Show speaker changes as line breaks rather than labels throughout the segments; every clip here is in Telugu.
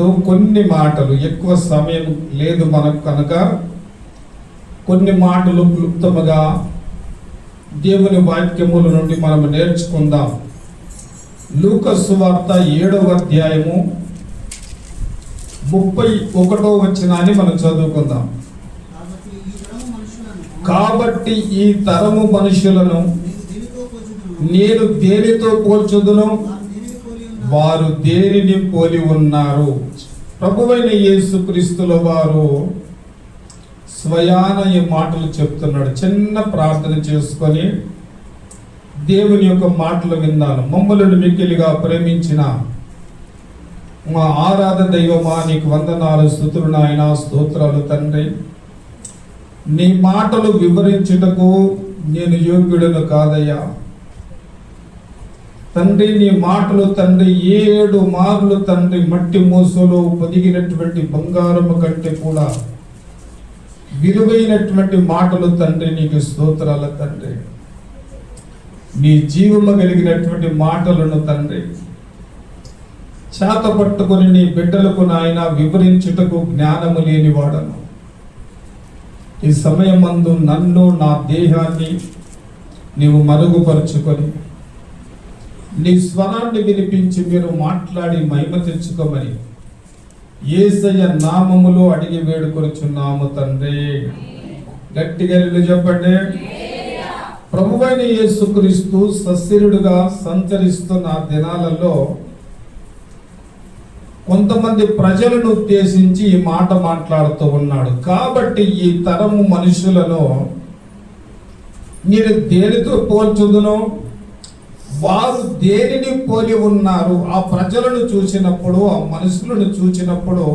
మాటలతో కొన్ని మాటలు, ఎక్కువ సమయం లేదు మనకు కనుక కొన్ని మాటలు క్లుప్తముగా దేవుని వాక్యముల నుండి మనం నేర్చుకుందాం. లూకా సువార్త 7వ అధ్యాయము 31వ వచనాన్ని మనం చదువుకుందాం. కాబట్టి ఈ తరము మనుషులను నేను దేనితో పోల్చుదును, వారు దేనిని పోలి ఉన్నారు. ప్రభువైన యేసుక్రీస్తుల వారు స్వయాన ఈ మాటలు చెప్తున్నాడు. చిన్న ప్రార్థన చేసుకొని దేవుని యొక్క మాటలు విన్నాను. మమ్మల్ని మిక్కిలిగా ప్రేమించిన మా ఆరాధన దైవమా, నీకు వందనాలు, స్తుతులు నాయనా, స్తోత్రాలు తండ్రి. నీ మాటలు వివరించుటకు నేను యోగ్యుడను కాదయ్యా తండ్రి. నీ మాటలు తండ్రి 7 మార్లు తండ్రి మట్టి మూసలో పొదిగినటువంటి బంగారము కంటే కూడా విలువైనటువంటి మాటలు తండ్రి. నీకు స్తోత్రాల తండ్రి. నీ జీవము కలిగినటువంటి మాటలను తండ్రి చేత పట్టుకొని నీ బిడ్డలకు నాయన వివరించుటకు జ్ఞానము లేనివాడను. ఈ సమయమందు నన్ను, నా దేహాన్ని నీవు మరుగుపరుచుకొని నీ స్వరాన్ని వినిపించి మీరు మాట్లాడి మహిమ తెచ్చుకోమని యేసయ్య నామములో అడిగి వేడుకొనుచున్నాము తండ్రి. గట్టిగా చెప్పండి. ప్రభువైన యేసుక్రీస్తు సశరీరుడుగా సంచరిస్తున్న దినాలలో కొంతమంది ప్రజలను ఉద్దేశించి ఈ మాట మాట్లాడుతూ ఉన్నాడు. కాబట్టి ఈ తరము మనుషులను నేను దేనితో పోల్చుదును, వారు దేనిని పోలి ఉన్నారు. ఆ ప్రజలను చూసినప్పుడు, ఆ మనుషులను చూసినప్పుడు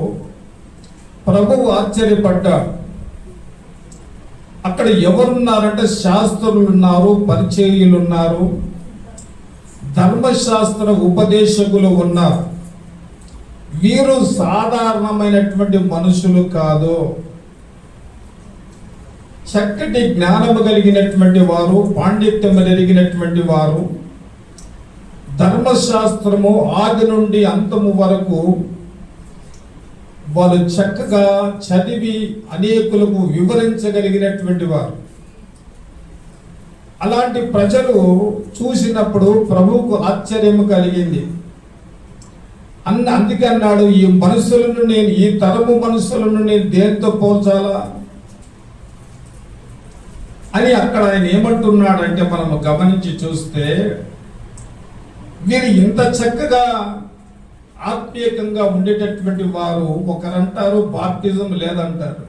ప్రభువు ఆశ్చర్యపడ్డాడు. అక్కడ ఎవరున్నారంటే శాస్త్రులు ఉన్నారు, పరిచర్యులు ఉన్నారు, ధర్మశాస్త్ర ఉపదేశకులు ఉన్నారు. వీరు సాధారణమైనటువంటి మనుషులు కాదు. చక్కటి జ్ఞానము కలిగినటువంటి వారు, పాండిత్యము ఎరిగినటువంటి వారు, ధర్మశాస్త్రము ఆది నుండి అంతము వరకు వాళ్ళు చక్కగా చదివి అనేకులకు వివరించగలిగినటువంటి వారు. అలాంటి ప్రజలు చూసినప్పుడు ప్రభువుకు ఆశ్చర్యం కలిగింది. అందుకే అన్నాడు, ఈ మనుషులను నేను, ఈ తరము మనుషులను నేను దేనితో పోల్చాలా అని. అక్కడ ఆయన ఏమంటున్నాడంటే మనము గమనించి చూస్తే, వీరు ఇంత చక్కగా ఆత్మీయంగా ఉండేటటువంటి వారు ఒకరంటారు బాప్టిజం లేదంటారు,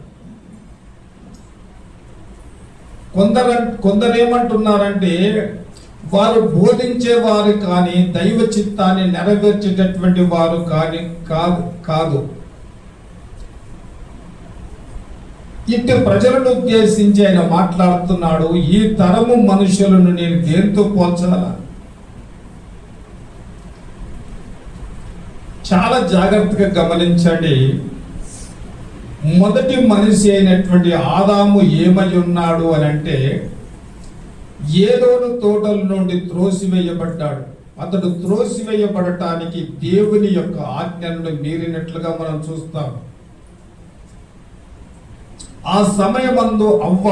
కొందరేమంటున్నారంటే వారు బోధించే వారు కానీ దైవ చిత్తాన్ని నెరవేర్చేటటువంటి వారు కానీ కాదు. ఇట్టి ప్రజలను ఉద్దేశించి ఆయన మాట్లాడుతున్నాడు. ఈ తరము మనుషులను నేను దేనితో పోల్చాలా? చాలా జాగ్రత్తగా గమనించండి. మొదటి మనిషి అయినటువంటి ఆదాము ఏమై ఉన్నాడు అని అంటే, ఏదోను తోటల నుండి త్రోసివేయబడ్డాడు. అతడు త్రోసివేయబడటానికి దేవుని యొక్క ఆజ్ఞలను మీరినట్లుగా మనం చూస్తాం. ఆ సమయమందు అవ్వ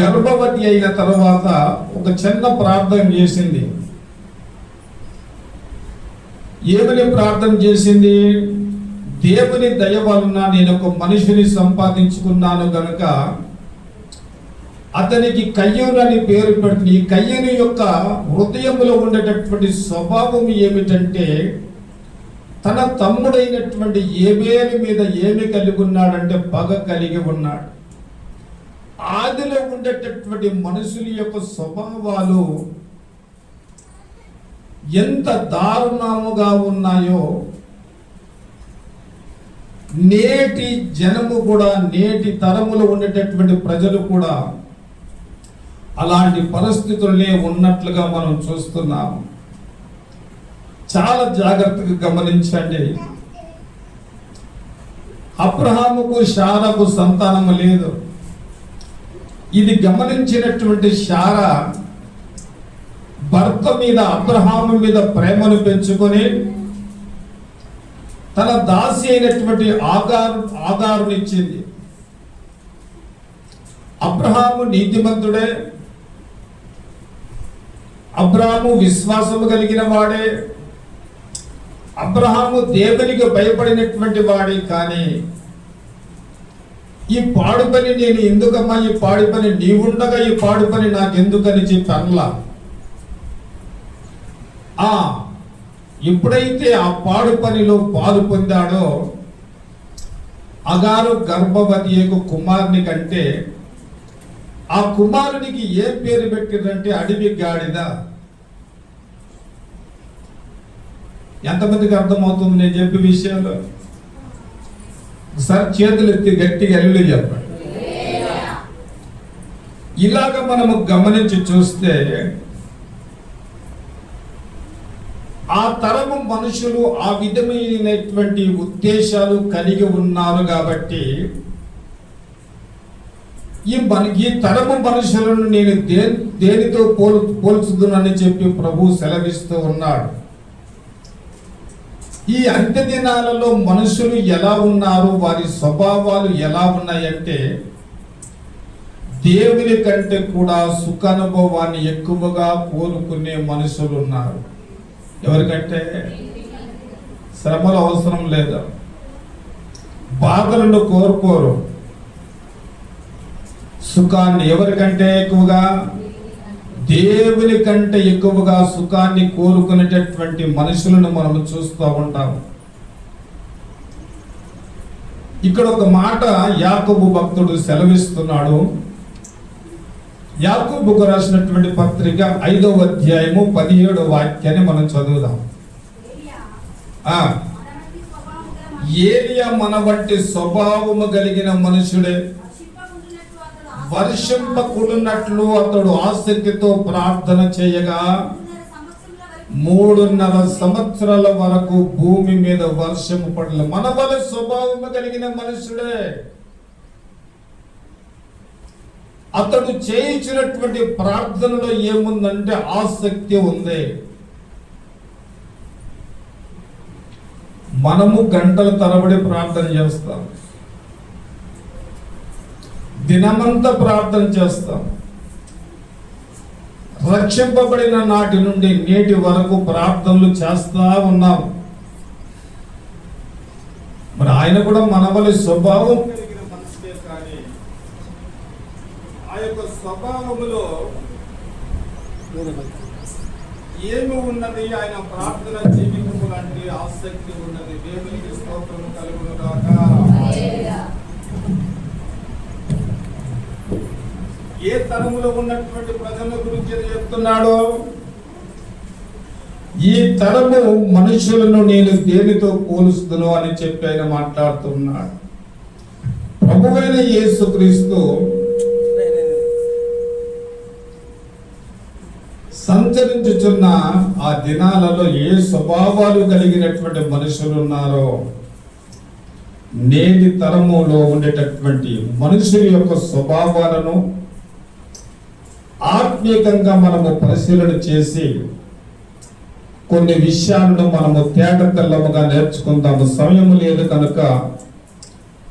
గర్భవతి అయిన తర్వాత ఒక చిన్న ప్రార్థన చేసింది. ఏమని ప్రార్థన చేసింది? దేవుని దయ వలన నేను ఒక మనిషిని సంపాదించుకున్నాను గనుక అతనికి కయ్యూను అని పేరు పెట్టి, ఈ కయ్యూను యొక్క హృదయంలో ఉండేటటువంటి స్వభావం ఏమిటంటే, తన తమ్ముడైనటువంటి ఏబేలు మీద ఏమి కలిగి ఉన్నాడంటే పగ కలిగి ఉన్నాడు. ఆదిలో ఉండేటటువంటి మనుషుల యొక్క స్వభావాలు ఎంత దారుణముగా ఉన్నాయో నేటి జనము కూడా, నేటి తరములో ఉండేటటువంటి ప్రజలు కూడా అలాంటి పరిస్థితులనే ఉన్నట్లుగా మనం చూస్తున్నాము. చాలా జాగ్రత్తగా గమనించండి. అబ్రహాముకు శారాకు సంతానము లేదు. ఇది గమనించినటువంటి శారా భర్త మీద, అబ్రహాము మీద ప్రేమను పెంచుకొని తన దాసి అయినటువంటి ఆగారునిచ్చింది. అబ్రహాము నీతిమంతుడే, అబ్రహాము విశ్వాసము కలిగిన వాడే, అబ్రహాము దేవునికి భయపడినటువంటి వాడే. కానీ ఈ పాడు పని నేను ఎందుకమ్మా, ఈ పాడు పని నీవుండగా ఈ పాడు పని నాకెందుకని చెప్పి అనలా. ఎప్పుడైతే ఆ పాడు పనిలో పాలు పొందాడో, అగారు గర్భవతి కుమారుని కంటే ఆ కుమారునికి ఏ పేరు పెట్టిందంటే అడవి గాడిద. ఎంతమందికి అర్థమవుతుంది నేను చెప్పే విషయాలు? ఒకసారి చేతులు ఎత్తి గట్టిగా ఎల్లు చెప్పండి. ఇలాగ మనము గమనించి చూస్తే ఆ తరము మనుషులు ఆ విధమైనటువంటి ఉద్దేశాలు కలిగి ఉన్నారు. కాబట్టి ఈ తరము మనుషులను నేను దేనితో పోల్చుదునని చెప్పి ప్రభు సెలవిస్తూ ఉన్నాడు. ఈ అంత్య దినాలలో మనుషులు ఎలా ఉన్నారు, వారి స్వభావాలు ఎలా ఉన్నాయంటే దేవుని కంటే కూడా సుఖానుభవాన్ని ఎక్కువగా కోరుకునే మనుషులు ఉన్నారు. ఎవరికంటే శ్రమలు అవసరం లేదు, బాధలను కోరుకోరు. సుఖాన్ని ఎవరికంటే ఎక్కువగా, దేవుని కంటే ఎక్కువగా సుఖాన్ని కోరుకునేటటువంటి మనుషులను మనం చూస్తూ ఉంటాం. ఇక్కడ ఒక మాట యాకోబు భక్తుడు సెలవిస్తున్నాడు. యాకోబుకు రాసినటువంటి పత్రిక 5వ అధ్యాయము 17వ వాక్యాన్ని మనం చదువుదాం. ఏలియా మన వంటి స్వభావము కలిగిన మనుషుడే, వర్షింపకున్నట్లు అతడు ఆసక్తితో ప్రార్థన చేయగా 3.5 సంవత్సరాల వరకు భూమి మీద వర్షము పడలేదు. మన వల్ల స్వభావము కలిగిన మనుషుడే. అతడు చేయించినటువంటి ప్రార్థనలో ఏముందంటే ఆసక్తి ఉంది. మనము గంటల తరబడి ప్రార్థన చేస్తాం, దినమంతా ప్రార్థన చేస్తాం. రక్షింపబడిన నాటి నుండి నేటి వరకు ప్రార్థనలు చేస్తా ఉన్నాం. మరి ఆయన కూడా మనవలి స్వభావం కలిగిన మనిషే. కానీ ఆ యొక్క స్వభావములో ఏమి ఉన్నది? ఆయన ప్రార్థన జీవితము లాంటి ఆసక్తి ఉన్నది. దేవునికి స్తోత్రము కలుగును గాక. ఏ తరములో ఉన్నటువంటి ప్రజల గురించి చెప్తున్నాడో, ఈ తరము మనుషులను నేను దేనితో పోలుస్తును అని చెప్పి ఆయన మాట్లాడుతున్నాడు. ప్రభువైన యేసుక్రీస్తు సంచరించుచున్న ఆ దినాలలో ఏ స్వభావాలు కలిగినటువంటి మనుషులు ఉన్నారో, నేటి తరములో ఉండేటటువంటి మనుషుల యొక్క స్వభావాలను ఆత్మీయంగా మనము పరిశీలన చేసి కొన్ని విషయాలను మనము తేటతెల్లముగా నేర్చుకుందాము. సమయం లేదు కనుక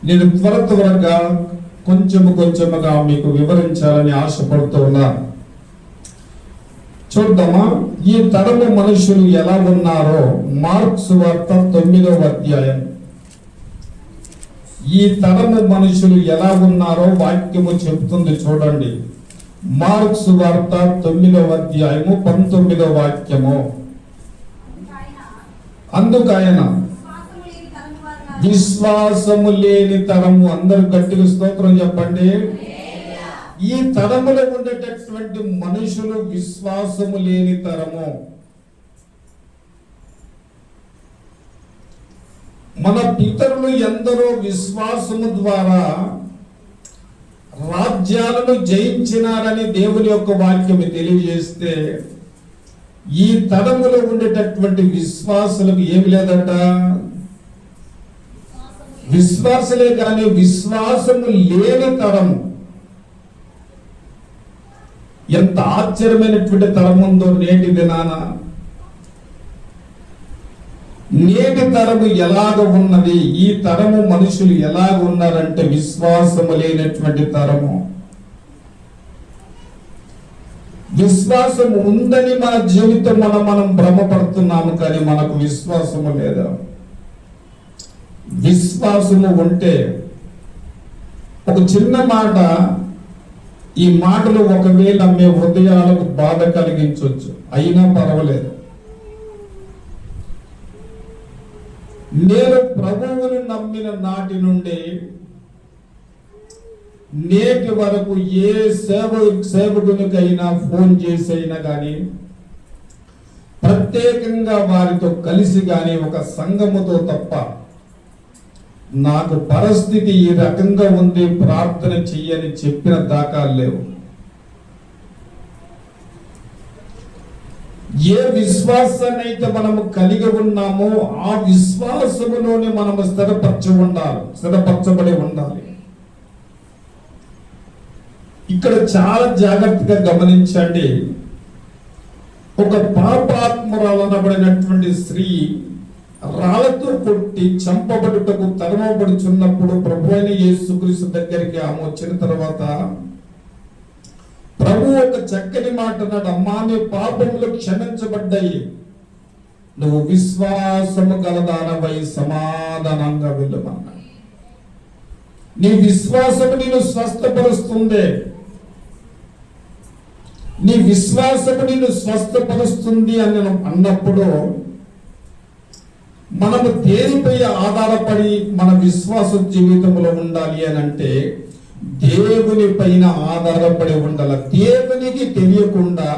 నేను త్వరగా కొంచెముగా మీకు వివరించాలని ఆశపడుతూ ఉన్నాను. చూద్దామా ఈ తరము మనుషులు ఎలా ఉన్నారో. మార్కు సువార్త 9వ అధ్యాయం. ఈ తరము మనుషులు ఎలా ఉన్నారో వాక్యము చెబుతుంది, చూడండి. మార్కు సువార్త 9వ అధ్యాయము 19వ వాక్యము. అందుకైన విశ్వాసము లేని తరము, అందరూ గట్టిగా స్తోత్రం చెప్పండి. ఈ తరములో ఉండేటటువంటి మనుషులు విశ్వాసము లేని తరము. మన పితరులు ఎందరో విశ్వాసము ద్వారా రాజ్యాలను జయించినారని దేవుని యొక్క వాక్యము తెలియజేస్తే, ఈ తరములో ఉండేటటువంటి విశ్వాసులకు ఏమి లేదట, విశ్వాసులే కానీ విశ్వాసము లేని తరము. ఎంత ఆశ్చర్యమైనటువంటి తరం ఉందో నేటి దినాన. నేటి తరము ఎలాగ ఉన్నది? ఈ తరము మనుషులు ఎలాగ ఉన్నారంటే విశ్వాసము లేనటువంటి తరము. విశ్వాసము ఉందని మన జీవితం మనం భ్రమపడుతున్నాము, కానీ మనకు విశ్వాసము లేదా? విశ్వాసము ఉంటే, ఒక చిన్న మాట, ఈ మాటలు ఒకవేళ మీ హృదయాలకు బాధ కలిగించవచ్చు, అయినా పర్వాలేదు. నేను ప్రభువుని నమ్మిన నాటి నుండి నేటి వరకు ఏ సేవకునికైనా ఫోన్ చేసైనా కానీ, ప్రత్యేకంగా వారితో కలిసి కానీ, ఒక సంఘముతో తప్ప నాకు పరిస్థితి ఈ రకంగా ఉంది, ప్రార్థన చెయ్యని చెప్పిన దాఖలు లేవు. ఏ విశ్వాసాన్ని అయితే మనము కలిగి ఉన్నామో ఆ విశ్వాసములోనే మనము స్థిరపరచబడి ఉండాలి. ఇక్కడ చాలా జాగ్రత్తగా గమనించండి. ఒక పాపాత్మురాలనబడినటువంటి స్త్రీ రాళ్లతో కొట్టి చంపబడుటకు తరమబడుచున్నప్పుడు ప్రభు అయిన యేసుక్రీస్తు దగ్గరికి ఆమె వచ్చిన తర్వాత ప్రభు ఒక చక్కని మాట అన్నాడు, అమ్మా నీ పాపములు క్షమించబడ్డాయి, నువ్వు విశ్వాసము గలదానవై సమాధానంగా వెళ్ళమన్నా. నీ విశ్వాసము నిన్ను స్వస్థపరుస్తుంది, నీ విశ్వాసము నిన్ను స్వస్థపరుస్తుంది అని అన్నప్పుడు మనము దేనిపై ఆధారపడి మన విశ్వాస జీవితంలో ఉండాలి అని అంటే దేవుని పైన ఆధారపడి ఉండాలి. దేవునికి తెలియకుండా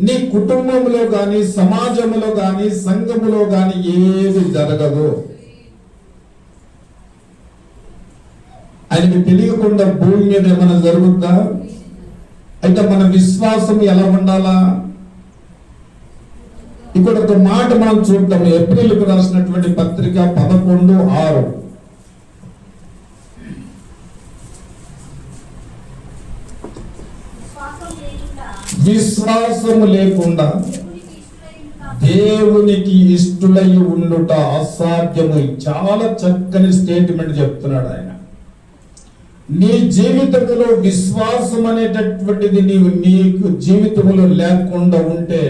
నీ కుటుంబంలో కానీ, సమాజంలో కానీ, సంఘములో కానీ ఏది జరగదు. ఆయనకి తెలియకుండా భూమి మీద ఏమైనా జరుగుద్దా? అయితే మన విశ్వాసం ఎలా ఉండాలా? ఇక్కడ ఒక మాట మనం చూద్దాం. ఏప్రిల్కు రాసినటువంటి పత్రిక 11:6. విశ్వాసము లేకుండా దేవునికి ఇష్టలై ఉండుట అసాధ్యము. చాలా చక్కని స్టేట్మెంట్ చెప్తున్నాడు ఆయన. నీ జీవితంలో విశ్వాసం అనేటటువంటిది నీకు జీవితంలో లేకుండా ఉంటే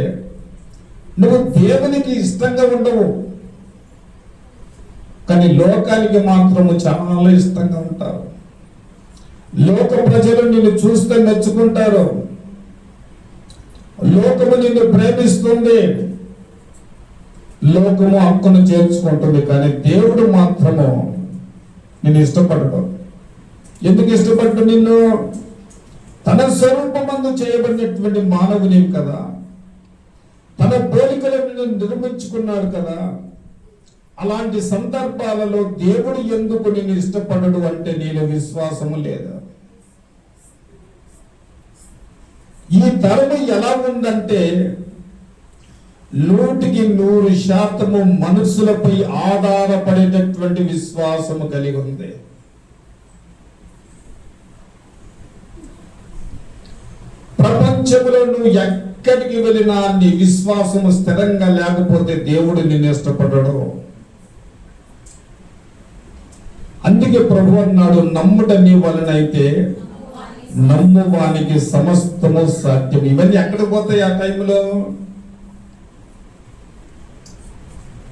నువ్వు దేవునికి ఇష్టంగా ఉండవు, కానీ లోకానికి మాత్రము చాలా ఇష్టంగా ఉంటారు. లోక ప్రజలు నిన్ను చూస్తే మెచ్చుకుంటారు, లోకము నిన్ను ప్రేమిస్తుంది, లోకము హక్కును చేర్చుకుంటుంది, కానీ దేవుడు మాత్రము నిన్ను ఇష్టపడడు. ఎందుకు ఇష్టపడ్డు? నిన్ను తన స్వరూపమందు చేయబడినటువంటి మానవుని కదా, తన పోలికలను నిర్మించుకున్నాడు కదా. అలాంటి సందర్భాలలో దేవుడు ఎందుకు నిన్ను ఇష్టపడడు అంటే నీలో విశ్వాసము లేదు. ఈ తరము ఎలా ఉందంటే 100% మనుషులపై ఆధారపడేటటువంటి విశ్వాసము కలిగి ఉంది. ప్రపంచంలో నువ్వు ఎక్కడికి వెళ్ళినా నీ విశ్వాసము స్థిరంగా లేకపోతే దేవుడు నిన్ను ఇష్టపడడు. అందుకే ప్రభు అన్నాడు, నమ్ముట నీ వలనైతే నమ్మువానికి సమస్తము సాధ్యం. ఇవన్నీ ఎక్కడికి పోతాయి ఆ టైంలో?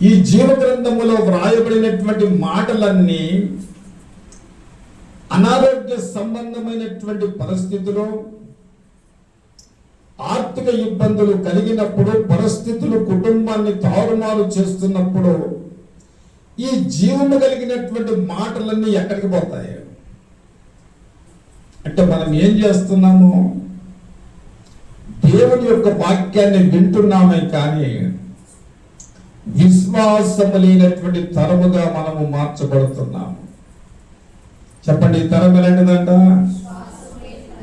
ఈ జీవ గ్రంథములో వ్రాయబడినటువంటి మాటలన్నీ అనారోగ్య సంబంధమైనటువంటి పరిస్థితులు, ఆర్థిక ఇబ్బందులు కలిగినప్పుడు, పరిస్థితులు కుటుంబాన్ని తారుమారు చేస్తున్నప్పుడు ఈ జీవము కలిగినటువంటి మాటలన్నీ ఎక్కడికి పోతాయి అంటే మనం ఏం చేస్తున్నాము? దేవుని యొక్క వాక్యాన్ని వింటున్నామే కానీ విశ్వాసము లేనటువంటి తరముగా మనము మార్చబడుతున్నాము. చెప్పండి, ఈ తరం ఎలాంటిదంట?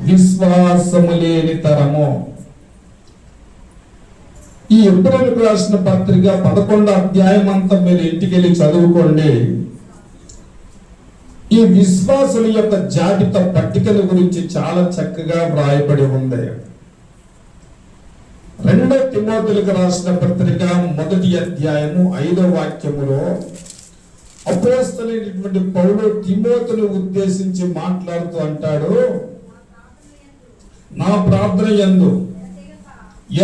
విశ్వాసము లేని తరము. ఈ ఏప్రిల్కు రాసిన పత్రిక 11వ అధ్యాయం అంతా మీరు ఇంటికి వెళ్ళి చదువుకోండి. ఈ విశ్వాసుల యొక్క జాబితా పట్టికల గురించి చాలా చక్కగా వ్రాయబడి ఉంది. రెండో తిమోతిలకు రాసిన పత్రిక 1వ అధ్యాయము 5వ వాక్యములో అపోస్తలుడైనటువంటి పౌలు తిమోతిని ఉద్దేశించి మాట్లాడుతూ అంటాడు, నా ప్రార్థన యందు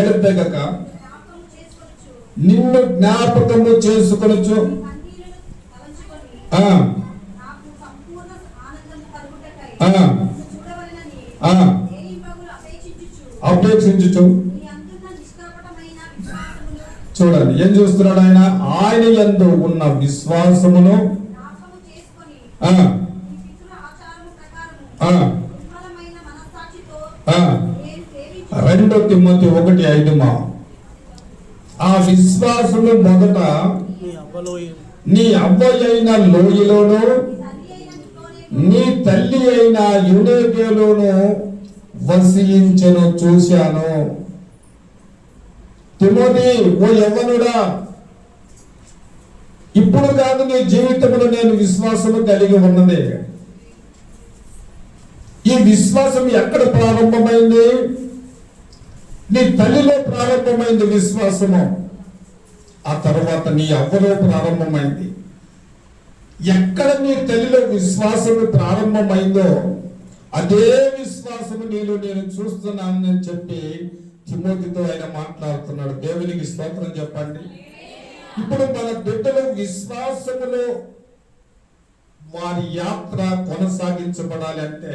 ఎడతెగక నిన్ను జ్ఞాపకము చేసుకొనుచు అపేక్షించుచు. చూడండి ఏం చూస్తున్నాడు ఆయన? ఆయన యందు ఉన్న విశ్వాసమును రెండో తిమోతి 1:5 ఆ విశ్వాసము మొదట నీ అవ్వయైన లోయలోను నీ తల్లి అయిన యూదేయలోను వసించెను చూశాను. తిమోతి, ఓ యవ్వనుడా, ఇప్పుడు కాదు నీ జీవితంలో నేను విశ్వాసము కలిగి ఉన్నది. ఈ విశ్వాసం ఎక్కడ ప్రారంభమైంది? నీ తల్లిలో ప్రారంభమైంది విశ్వాసము. ఆ తర్వాత నీ అవ్వలో ప్రారంభమైంది. ఎక్కడ నీ తల్లిలో విశ్వాసము ప్రారంభమైందో అదే విశ్వాసము నీలో నేను చూస్తున్నానని చెప్పి తిమోతితో ఆయన మాట్లాడుతున్నాడు. దేవునికి స్తోత్రం చెప్పండి. ఇప్పుడు మన బిడ్డలు విశ్వాసములో వారి యాత్ర కొనసాగించబడాలి అంటే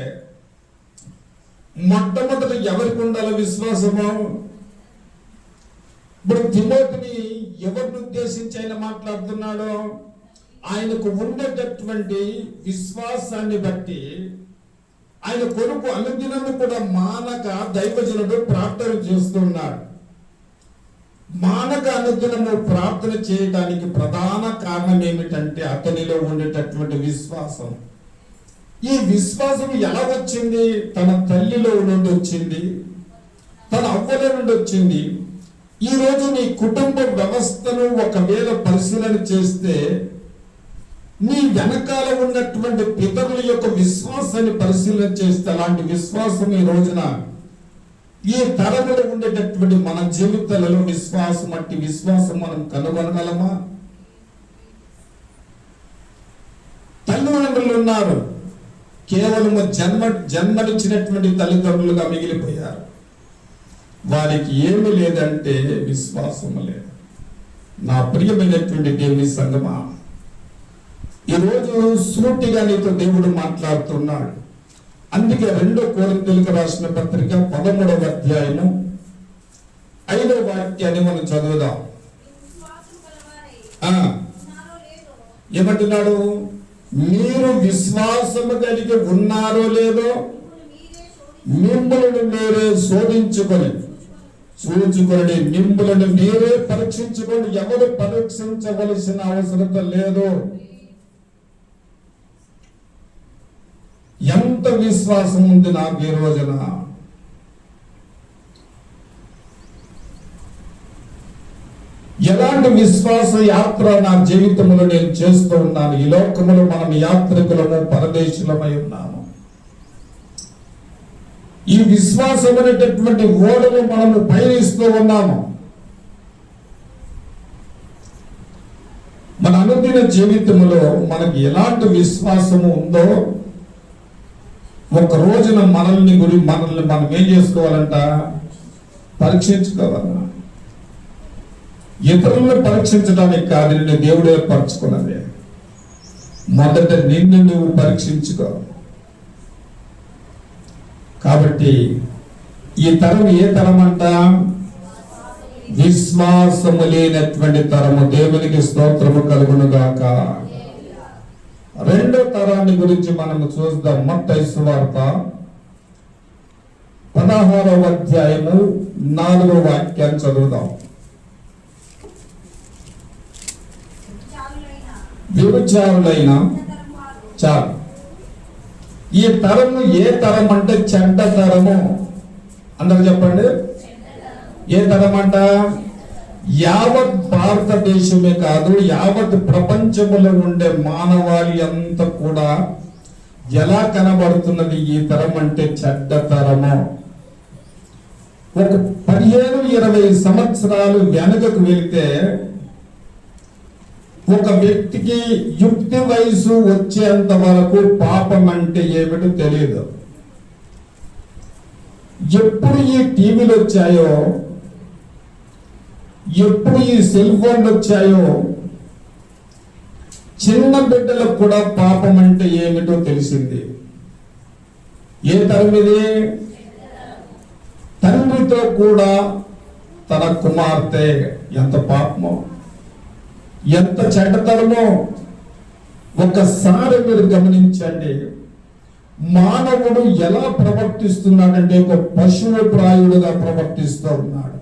మొట్టమొదటి ఎవరికి ఉండాలి విశ్వాసము? ఇప్పుడు తిమోతిని ఎవరిని ఉద్దేశించి ఆయన మాట్లాడుతున్నాడో ఆయనకు ఉండేటటువంటి విశ్వాసాన్ని బట్టి ఆయన కొరకు అనుదినము కూడా మానక దైవజనుడు ప్రార్థన చేస్తున్నాడు. మానక అనుదినము ప్రార్థన చేయడానికి ప్రధాన కారణం ఏమిటంటే అతనిలో ఉండేటటువంటి విశ్వాసం. ఈ విశ్వాసం ఎలా వచ్చింది? తన తల్లిలో నుండి వచ్చింది, తన అవ్వల నుండి వచ్చింది. ఈ రోజు నీ కుటుంబ వ్యవస్థను ఒకవేళ పరిశీలన చేస్తే నీ వెనకాల ఉన్నటువంటి పితరుల యొక్క విశ్వాసాన్ని పరిశీలన చేస్తే అలాంటి విశ్వాసం ఈ రోజున ఈ తరములో ఉండేటటువంటి మన జీవితాలలో విశ్వాసం అట్టి విశ్వాసం మనం కనుగొనగలమా? తల్లిదండ్రులు ఉన్నారు, కేవలం జన్మనిచ్చినటువంటి తల్లిదండ్రులుగా మిగిలిపోయారు. వారికి ఏమి లేదంటే విశ్వాసము లేదు. నా ప్రియమైనటువంటి దేవుని సంగమా, ఈరోజు సూటిగా నీతో దేవుడు మాట్లాడుతున్నాడు. అందుకే 2 కొరింథీయులకు రాసిన పత్రిక 13వ అధ్యాయము 5వ వాక్యాన్ని మనం చదువుదాం. ఏమంటున్నాడు? మీరు విశ్వాసము కలిగి ఉన్నారో లేదో మిమ్మల్ని మీరే శోధించుకొని చూచుకొని మిమ్మల్ని మీరే పరీక్షించుకొని. ఎవరు పరీక్షించవలసిన అవసరం లేదు. ఎంత విశ్వాసం ఉంది నాకు ఈ రోజున? ఎలాంటి విశ్వాస యాత్ర నా జీవితంలో నేను చేస్తూ ఉన్నాను? ఈ లోకములో మనం యాత్రికులము, పరదేశులమై ఉన్నాము. ఈ విశ్వాసం అనేటటువంటి ఓడను మనము పయనిస్తూ ఉన్నాము. మన అనుదిన జీవితంలో మనకి ఎలాంటి విశ్వాసము ఉందో ఒక రోజున మనల్ని మనం ఏం చేసుకోవాలంట? పరీక్షించుకోవాలి. ఇతరులను పరీక్షించడానికి కాదు, నిన్ను దేవుడు ఏర్పరచుకున్నది. మొదట నిన్ను నువ్వు పరీక్షించుకో. కాబట్టి ఈ తరం ఏ తరం అంట? విశ్వాసము లేనటువంటి తరము. దేవునికి స్తోత్రము కలుగును గాక. రెండో తరాన్ని గురించి మనము చూద్దాం. మత్తయి సువార్త 16వ అధ్యాయము 4వ వాక్యాన్ని చదువుదాం. వ్యభిచారులైన చాలు. ఈ తరము ఏ తరం అంటే చెడ్డ తరము. అందరూ చెప్పండి, ఏ తరం అంట? యావత్ భారతదేశమే కాదు, యావత్ ప్రపంచంలో ఉండే మానవాళి అంతా కూడా ఎలా కనబడుతున్నది? ఈ తరం అంటే చెడ్డ తరము. ఒక 15-20 సంవత్సరాలు వెనకకు వెళితే ఒక వ్యక్తికి యుక్తి వయసు వచ్చేంత వరకు పాపం అంటే ఏమిటో తెలియదు. ఎప్పుడు ఈ టీవీలు వచ్చాయో, ఎప్పుడు ఈ సెల్ ఫోన్లు వచ్చాయో, చిన్న బిడ్డలకు కూడా పాపం అంటే ఏమిటో తెలిసింది. ఏ తరం ఇది? తండ్రితో కూడా తన కుమార్తె. ఎంత పాపమో, ఎంత చెడ్డతనమో ఒక్కసారి మీరు గమనించండి. మానవుడు ఎలా ప్రవర్తిస్తున్నాడంటే ఒక పశువు ప్రాయుడుగా ప్రవర్తిస్తూ ఉన్నాడు.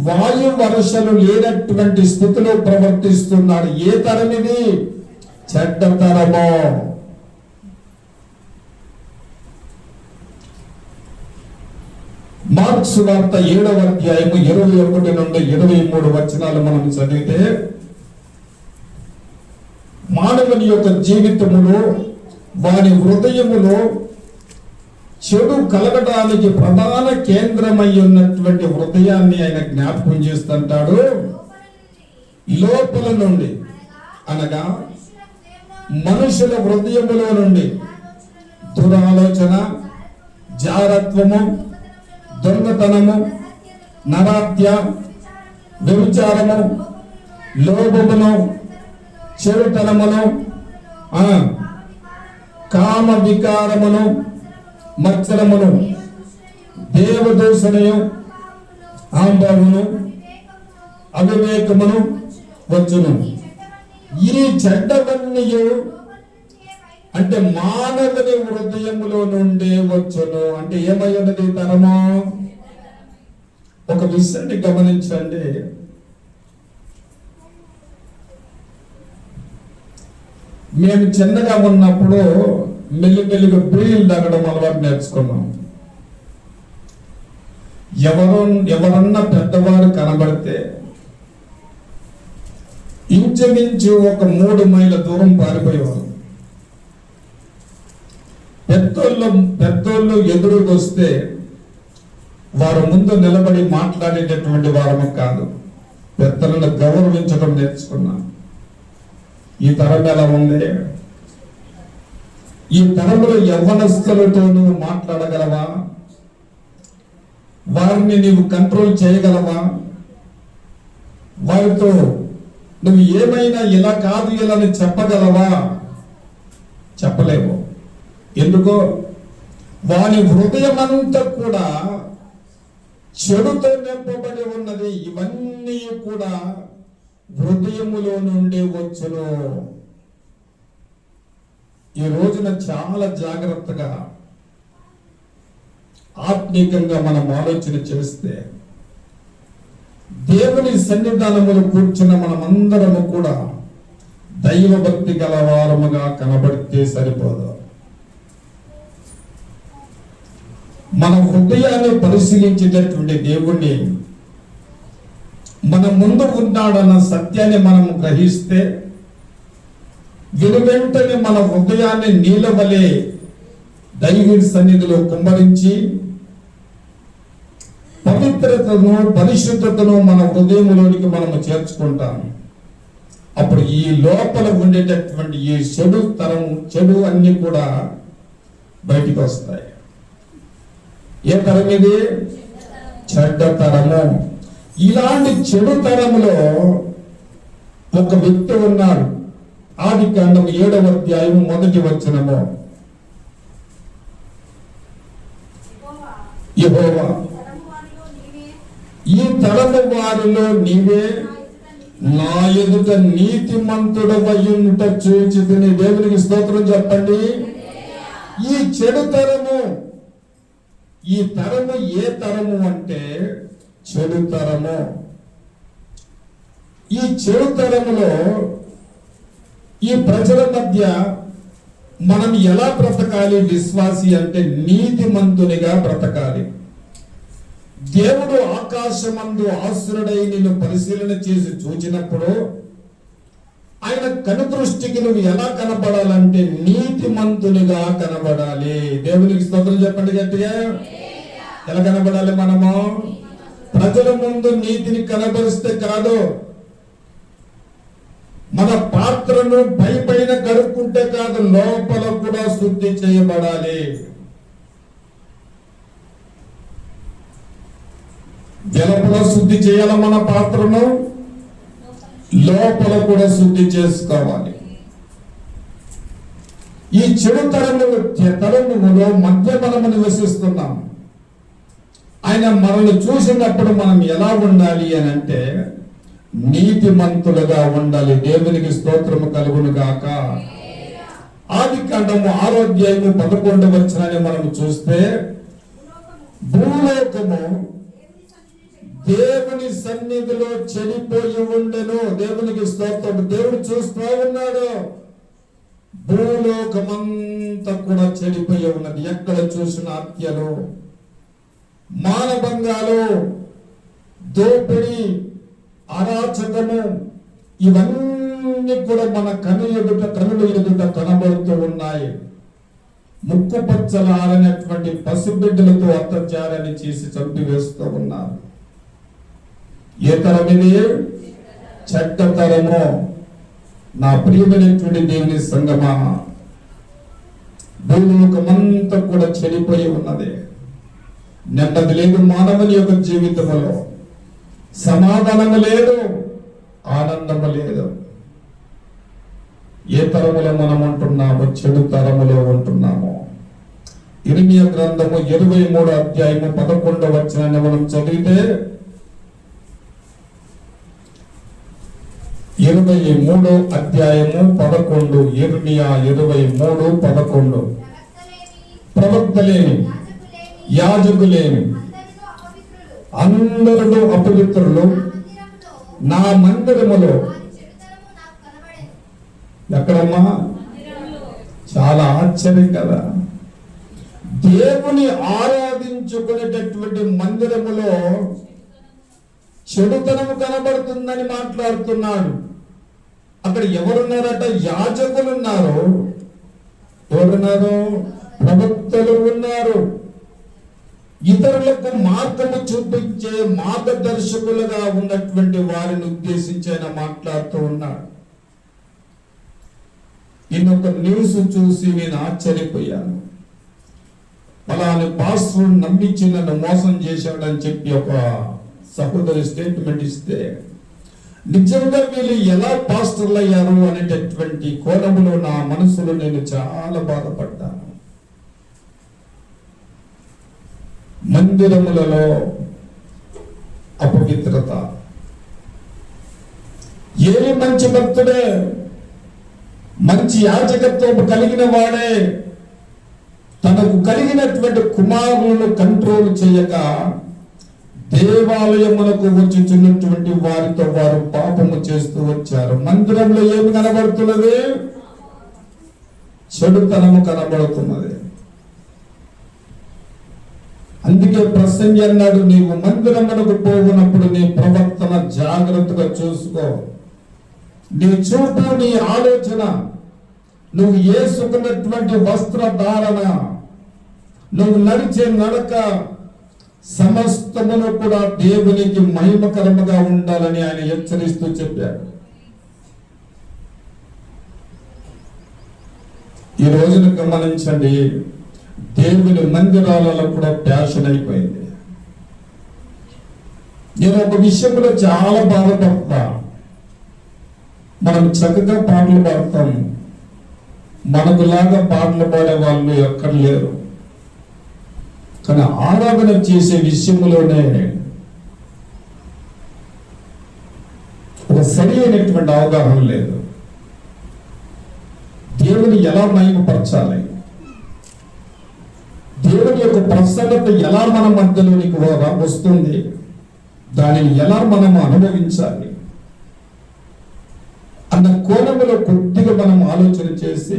వాయు వర్షలు లేనటువంటి స్థితిలో ప్రవర్తిస్తున్నాడు. ఏ తరం ఇది? చెడ్డతరమో. మార్క్స్ వార్త 7వ అధ్యాయము 21 నుండి 23 వచనాలు మనం చదివితే, మానవుని యొక్క జీవితములో, వారి హృదయములో చెడు కలగడానికి ప్రధాన కేంద్రమై ఉన్నటువంటి హృదయాన్ని ఆయన జ్ఞాపకం చేస్తుంటాడు. లోపల నుండి అనగా మనుషుల హృదయములో నుండి దురాలోచన, జారత్వము, దొంగతనము, నరాత్య, వ్యభిచారము, లోభమును, చెడుతనమును, కామ వికారమును, మత్సరమును, దేవదూషణయు, ఆంబమును, అవివేకమును వచ్చును. ఈ చెడ్డవన్నీ అంటే మానవుని హృదయములో నుండి వచ్చును. అంటే ఏమై ఉన్నది తరము? ఒక విషయాన్ని గమనించండి. మేము చిన్నగా ఉన్నప్పుడు మెల్లిమెల్లిగా బీళ్ళు తాగడం అలవాటు నేర్చుకున్నాం. ఎవరన్నా పెద్దవారు కనబడితే ఇంచుమించు ఒక 3 మైళ్ళ దూరం పారిపోయేవారు. పెద్దోళ్ళు ఎదురుకు వస్తే వారు ముందు నిలబడి మాట్లాడేటటువంటి వారము కాదు. పెద్దలను గౌరవించడం నేర్చుకున్నాం. ఈ తరం ఎలా ఉంది? ఈ తరంలో యవ్వనస్తులతో నువ్వు మాట్లాడగలవా? వారిని నీవు కంట్రోల్ చేయగలవా? వారితో నువ్వు ఏమైనా ఇలా కాదు ఇలా చెప్పగలవా? చెప్పలేవు. ఎందుకో వాని హృదయం అంతా కూడా చెడుతో నింపబడి ఉన్నది. ఇవన్నీ కూడా హృదయములో నుండి వచ్చును. ఈ రోజున చాలా జాగ్రత్తగా ఆత్మీకంగా మనం ఆలోచన చేస్తే దేవుని సన్నిధానములో కూర్చున్న మనమందరము కూడా దైవ భక్తి గల వారముగా కనబడితే సరిపోదు. మన హృదయాన్ని పరిశీలించేటటువంటి దేవుణ్ణి మన ముందు ఉన్నాడన్న సత్యాన్ని మనం గ్రహిస్తే వెనువెంటనే మన హృదయాన్ని నీలవలే దైవ సన్నిధిలో కుమ్మరించి పవిత్రతను, పరిశుద్ధతను మన హృదయంలోనికి మనము చేర్చుకుంటాం. అప్పుడు ఈ లోపల ఉండేటటువంటి ఈ చెడు అన్ని కూడా బయటికి వస్తాయి. ఏ తరం ఇది? చెడ్డ తరము. ఇలాంటి చెడు తరములో ఒక వ్యక్తి ఉన్నాడు. ఆదికాండం 7వ అధ్యాయం 1వ వచనము. యెహోవా, ఈ తరము వారిలో నీవే నా ఎదుట నీతిమంతుడవై ఉంట చూచితిని. దేవునికి స్తోత్రం చెప్పండి. ఈ చెడు తరము, ఈ తరము ఏ తరము అంటే చెడు తరము. ఈ చెడు తరములో ఈ ప్రజల మధ్య మనం ఎలా బ్రతకాలి? విశ్వాసి అంటే నీతిమంతునిగా బ్రతకాలి. దేవుడు ఆకాశమందు ఆసురుడై నిన్ను పరిశీలన చేసి చూచినప్పుడు ఆయన కనుదృష్టికి నువ్వు ఎలా కనబడాలంటే నీతిమంతునిగా కనబడాలి. దేవునికి స్తోత్రం చెప్పండి గట్టిగా. ఎలా కనబడాలి? మనము ప్రజల ముందు నీతిని కనబరిస్తే కాదు, మన పాత్రను పైన గడుపుకుంటే కాదు, లోపల కూడా శుద్ధి చేయబడాలి. వెలుపల శుద్ధి చేయాల మన పాత్రను, లోపల కూడా శుద్ధి చేసుకోవాలి. ఈ చెడు తరములో మధ్య మనము నివసిస్తున్నాం. ఆయన మనల్ని చూసినప్పుడు మనం ఎలా ఉండాలి అని అంటే నీతిమంతులుగా ఉండాలి. దేవునికి స్తోత్రము కలుగును గాక. ఆదికాండము 6వ అధ్యాయము 11వ వచనాన్ని మనం చూస్తే, భూలోకము దేవుని సన్నిధిలో చెడిపోయి ఉండెను. దేవునికి స్తోత్రం. దేవుడు చూస్తూ ఉన్నాడు. భూలోకమంతా కూడా చెడిపోయి ఉన్నది. ఎక్కడ చూసిన హత్యలు, మానభంగాలు, దోపిడి, అరాచకము, ఇవన్నీ కూడా మన కనుల ఎదుట కనబడుతూ ఉన్నాయి. ముక్కు పచ్చలారనటువంటి పసిబిడ్డలతో అత్యాచారాన్ని చేసి చంపివేస్తూ ఉన్నారు. ఏ తరం ఇది? చెడ్డ తరము. నా ప్రియమైనటువంటి దేవుని సంగమా, భూలోకమంతా కూడా చెడిపోయి ఉన్నది. నెమ్మది లేదు మానవుని యొక్క జీవితంలో, సమాధానము లేదు, ఆనందము లేదు. ఏ తరములో మనం ఉంటున్నాము? చెడు తరములో ఉంటున్నాము. ఇర్మియా గ్రంథము 23వ అధ్యాయము 11వ వచనాన్ని మనం చదివితే, 23వ అధ్యాయము 11, ఇర్మియా 23:11. ప్రవక్తలేని, యాజకులేని అందరూ అపవిత్రులు నా మందిరములో. ఎక్కడమ్మా? చాలా ఆశ్చర్యం కదా. దేవుని ఆరాధించుకునేటటువంటి మందిరములో చెడుతనము కనబడుతుందని మాట్లాడుతున్నాడు. అక్కడ ఎవరున్నారట? యాజకులు ఉన్నారు. ఎవరున్నారు? ప్రవక్తలు ఉన్నారు. ఇతరులకు మార్గము చూపించే మార్గదర్శకులుగా ఉన్నటువంటి వారిని ఉద్దేశించి ఆయన మాట్లాడుతూ ఉన్నాడు. ఒక న్యూస్ చూసి నేను ఆశ్చర్యపోయాను. పలాని పాస్టర్ నమ్మించి నన్ను మోసం చేశాడని చెప్పి ఒక సహోదరి స్టేట్మెంట్ ఇస్తే, నిజంగా వీళ్ళు ఎలా పాస్టర్లు అయ్యారు అనేటటువంటి కోణములో నా మనసులో నేను చాలా బాధపడ్డాను. మందిరములలో అపవిత్రత. ఏ మంచి భక్తుడే, మంచి యాజకత్వం కలిగిన వాడే తనకు కలిగినటువంటి కుమారులను కంట్రోల్ చేయక దేవాలయమునకు వచ్చుచున్నటువంటి వారితో వారు పాపము చేస్తూ వచ్చారు. మందిరంలో ఏమి కనబడుతున్నది? చెడుతనము కనబడుతున్నది. అందుకే ప్రసంగి అన్నాడు, నీవు మందిరమునకు పోవునప్పుడు నీ ప్రవర్తన జాగ్రత్తగా చూసుకో. నీ చూపు, నీ ఆలోచన, నువ్వు వేసుకున్నటువంటి వస్త్రధారణ, నువ్వు నడిచే నడక సమస్తమును కూడా దేవునికి మహిమకరముగా ఉండాలని ఆయన హెచ్చరిస్తూ చెప్పాడు. ఈ రోజున గమనించండి, దేవుని మందిరాలలో కూడా ప్యాషన్ అయిపోయింది. నేను ఒక విషయంలో చాలా బాధపడతా. మనం చక్కగా పాటలు పాడతాం, మనకులాగా పాటలు పాడే వాళ్ళు ఎక్కడ లేరు. కానీ ఆరాధన చేసే విషయంలోనే ఒక సరి అయినటువంటి అవగాహన లేదు. దేవుని ఎలా మహిమపరచాలి, దేవుని యొక్క ప్రసన్నత ఎలా మన మధ్యలోనికి వస్తుంది, దానిని ఎలా మనం అనుభవించాలి అన్న కోణంలో కొద్దిగా మనం ఆలోచన చేసి,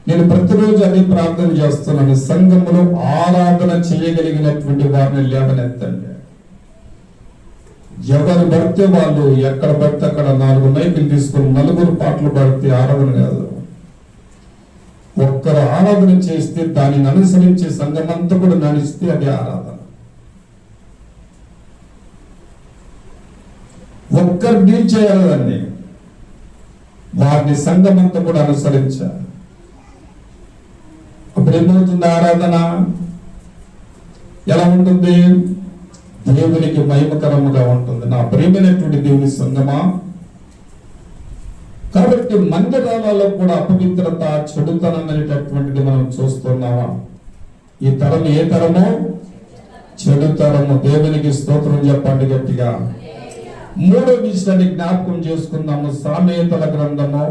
నేను ప్రతిరోజు అదే ప్రార్థన చేస్తున్నాను, సంఘంలో ఆరాధన చేయగలిగినటువంటి వారిని లేవనెత్తండి. ఎవరు పడితే వాళ్ళు ఎక్కడ పడితే అక్కడ 4 మైకులు తీసుకొని 4 పాటలు పాడితే ఆరాధన కాదు. ఒక్కరు ఆరాధన చేస్తే దానిని అనుసరించి సంఘమంతా కూడా నడిస్తే అది ఆరాధన. ఒక్కరు డీల్ చేయాలి దాన్ని, వారిని సంఘమంతా కూడా అనుసరించాలి. అప్పుడు ఏమవుతుంది? ఆరాధన ఎలా ఉంటుంది? దేవునికి మహిమకరముగా ఉంటుంది. నా ప్రియమైనటువంటి దేవుని సంఘమా, కాబట్టి మందిరాలలో కూడా అపవిత్రత, చెడుతనం అనేటటువంటిది మనం చూస్తున్నామా? ఈ తరం ఏ తరము? చెడు తరము. దేవునికి స్తోత్రం చెప్పండి గట్టిగా. మూడో విషయాన్ని జ్ఞాపకం చేసుకుందాము. సామెతల గ్రంథము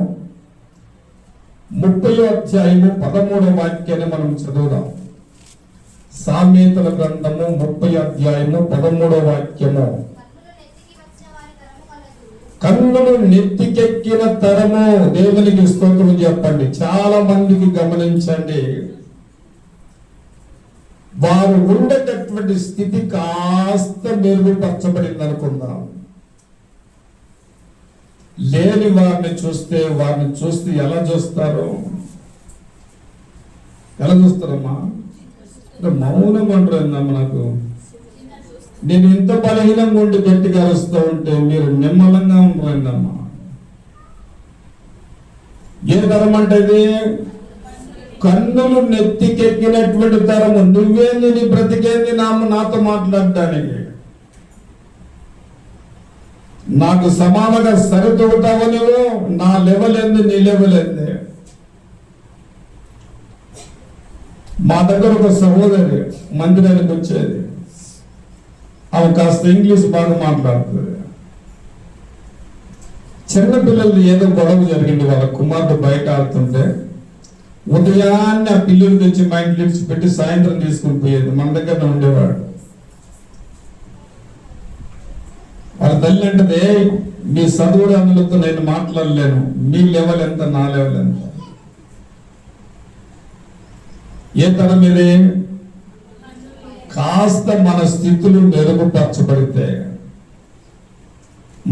30వ అధ్యాయము 13వ వాక్యాన్ని మనం చదువుదాం. సామెతల గ్రంథము 30వ అధ్యాయము 13వ వాక్యము. కన్నులు నెత్తికెక్కిన తరము. దేవునికి స్తోత్రం చెప్పండి. చాలా మందికి గమనించండి, వారు ఉండేటటువంటి స్థితి కాస్త మెరుగుపరచబడింది అనుకుందాం. లేని వారిని చూస్తే ఎలా చూస్తారు? ఎలా చూస్తారమ్మా? మౌనం అంటారమ్మా. నాకు నేను ఇంత బలహీనంగా ఉండి గట్టిగా అరుస్తూ ఉంటే మీరు నిమ్మలంగా ఉంటారమ్మా. ఏ తరం అంటే ఇది? కన్నులు నెత్తికెక్కినటువంటి తరము. నువ్వేంది, నీ బ్రతికేంది నాతో మాట్లాడటానికి? నాకు సమానంగా సరితూగుతావు నువ్వు? నా లెవెల్ ఏంది, నీ లెవెల్ ఏంది? మా దగ్గర ఒక సహోదరి మందిరానికి వచ్చేది. ఆమె కాస్త ఇంగ్లీష్ బాగా మాట్లాడుతుంది. చిన్నపిల్లలు ఏదో గొడవ జరిగింది, వాళ్ళ కుమారుడు బయట ఆడుతుంటే ఉదయాన్నే ఆ పిల్లలు తెచ్చి మా ఇంట్లో పెట్టి సాయంత్రం తీసుకుని పోయేది. మన దగ్గర ఉండేవాడు. వాళ్ళ తల్లి అంటది, మీ చదువుడు అందులతో నేను మాట్లాడలేను, మీ లెవెల్ ఎంత, నా లెవెల్ ఎంత. ఏ తరం ఇది? కాస్త మన స్థితులు మెరుగుపరచబడితే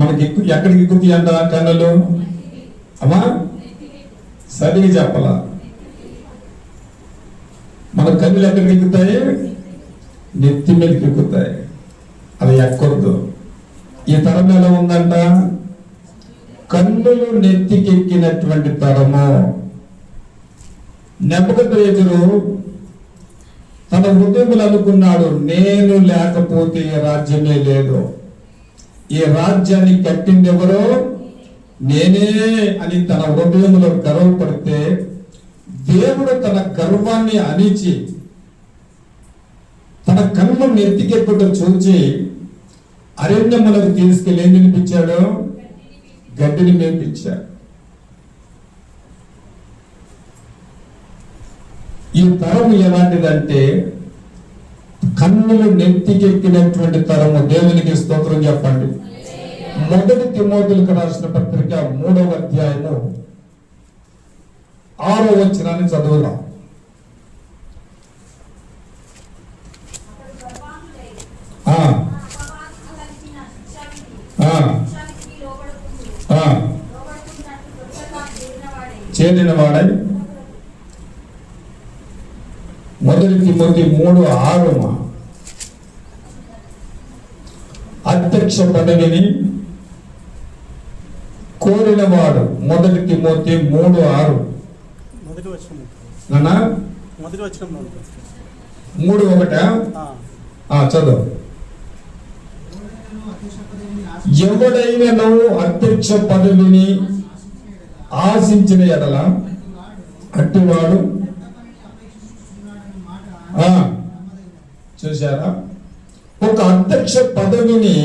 మనకి ఎక్కడికి ఎక్కుతాయి అంట కన్నులు? అమ్మా సరిగా చెప్పలా. మన కన్నులు ఎక్కడికి ఎక్కుతాయి? నెత్తి మీదకి ఎక్కుతాయి. అది ఎక్కొద్దు. ఈ తరం ఎలా ఉందంట? కన్నులు నెత్తికెక్కినటువంటి తరము. నెబుకద్నెజరు తన హృదయములు అనుకున్నాడు, నేను లేకపోతే ఈ రాజ్యమే లేదు, ఈ రాజ్యాన్ని కట్టింది ఎవరో నేనే అని తన హృదయములో గర్వపడితే దేవుడు తన గర్వాన్ని అణిచి తన కన్ను నెత్తికెక్కుట చూచి అరణ్యములకు తీసుకెళ్ళి ఏం తినిపించాడు? గడ్డిని మేపించాడు. ఈ తరము ఎలాంటిదంటే కన్నులు నెత్తికెక్కినటువంటి తరము. దేవునికి స్తోత్రం చెప్పండి. 1 తిమోతిలకు రాసిన పత్రిక 3వ అధ్యాయము 6వ వచనాన్ని చదువుదాం. చేరిన వాడై 1 తిమోతి 3:6 అధ్యక్ష పదవిని కోరినవాడు. 1 తిమోతి 3:6 3:1 చదువు. ఎవడైనా అధ్యక్ష పదవిని ఆశించిన ఎడల అట్టివాడు చూశారా? ఒక అధ్యక్ష పదవిని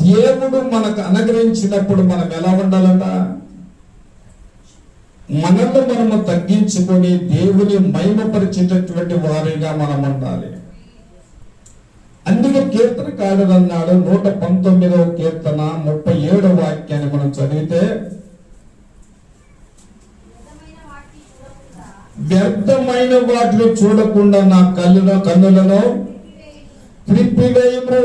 దేవుడు మనకు అనుగ్రహించినప్పుడు మనం ఎలా ఉండాలంట? మనల్ని మనము తగ్గించుకొని దేవుని మహిమపరిచేటటువంటి వారిగా మనం ఉండాలి. అందుకే కీర్తనకారుడు అన్నాడు, 119వ కీర్తన 37వ వాక్యాన్ని మనం చదివితే, వ్యర్థమైన వాటిని చూడకుండా నా కన్నులను త్రిప్పివేయము.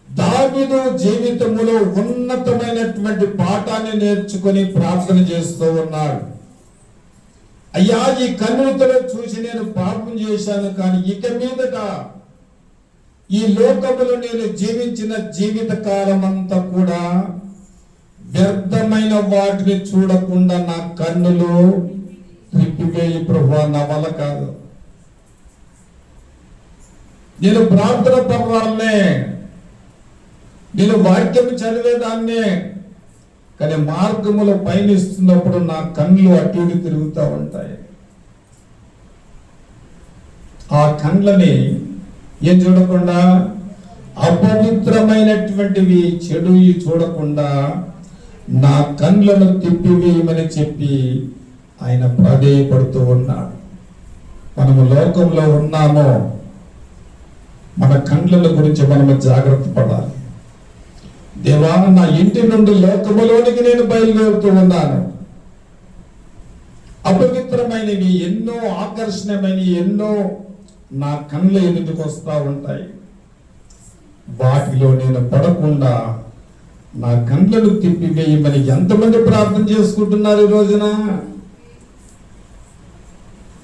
దావీదు జీవితములో ఉన్నతమైనటువంటి పాఠాన్ని నేర్చుకొని ప్రార్థన చేస్తూ ఉన్నాడు. అయ్యా, ఈ కన్నులతో చూసి నేను పాపం చేశాను, కానీ ఇక మీదట ఈ లోకములో నేను జీవించిన జీవిత కాలం అంతా కూడా వ్యర్థమైన వాటిని చూడకుండా నా కన్నులు త్రిప్పివేయి ప్రభువా, నా వల్ల కాదు. నేను ప్రార్థన పర్వాలనే, నేను వాక్యం చదివేదాన్నే, కానీ మార్గములో పయనిస్తున్నప్పుడు నా కళ్ళు అటు ఇటు తిరుగుతూ ఉంటాయి. ఆ కళ్ళని ఏం చూడకుండా, అపవిత్రమైనటువంటివి చెడువి చూడకుండా నా కళ్ళను తిప్పివేయమని చెప్పి ఆయన ప్రాధేయపడుతూ ఉన్నాడు. మనము లోకంలో ఉన్నామో మన కళ్ళల గురించి మనము జాగ్రత్త పడాలి. దేవా, నా ఇంటి నుండి లోకములోనికి నేను బయలుదేరుతూ ఉన్నాను. అపవిత్రమైనవి ఎన్నో, ఆకర్షణమైనవి ఎన్నో నా కళ్ళ ఎదుటికి వస్తూ ఉంటాయి. వాటిలో నేను పడకుండా నా కళ్ళను తిప్పివేయమని ఎంతమంది ప్రార్థన చేసుకుంటున్నారు ఈ రోజున?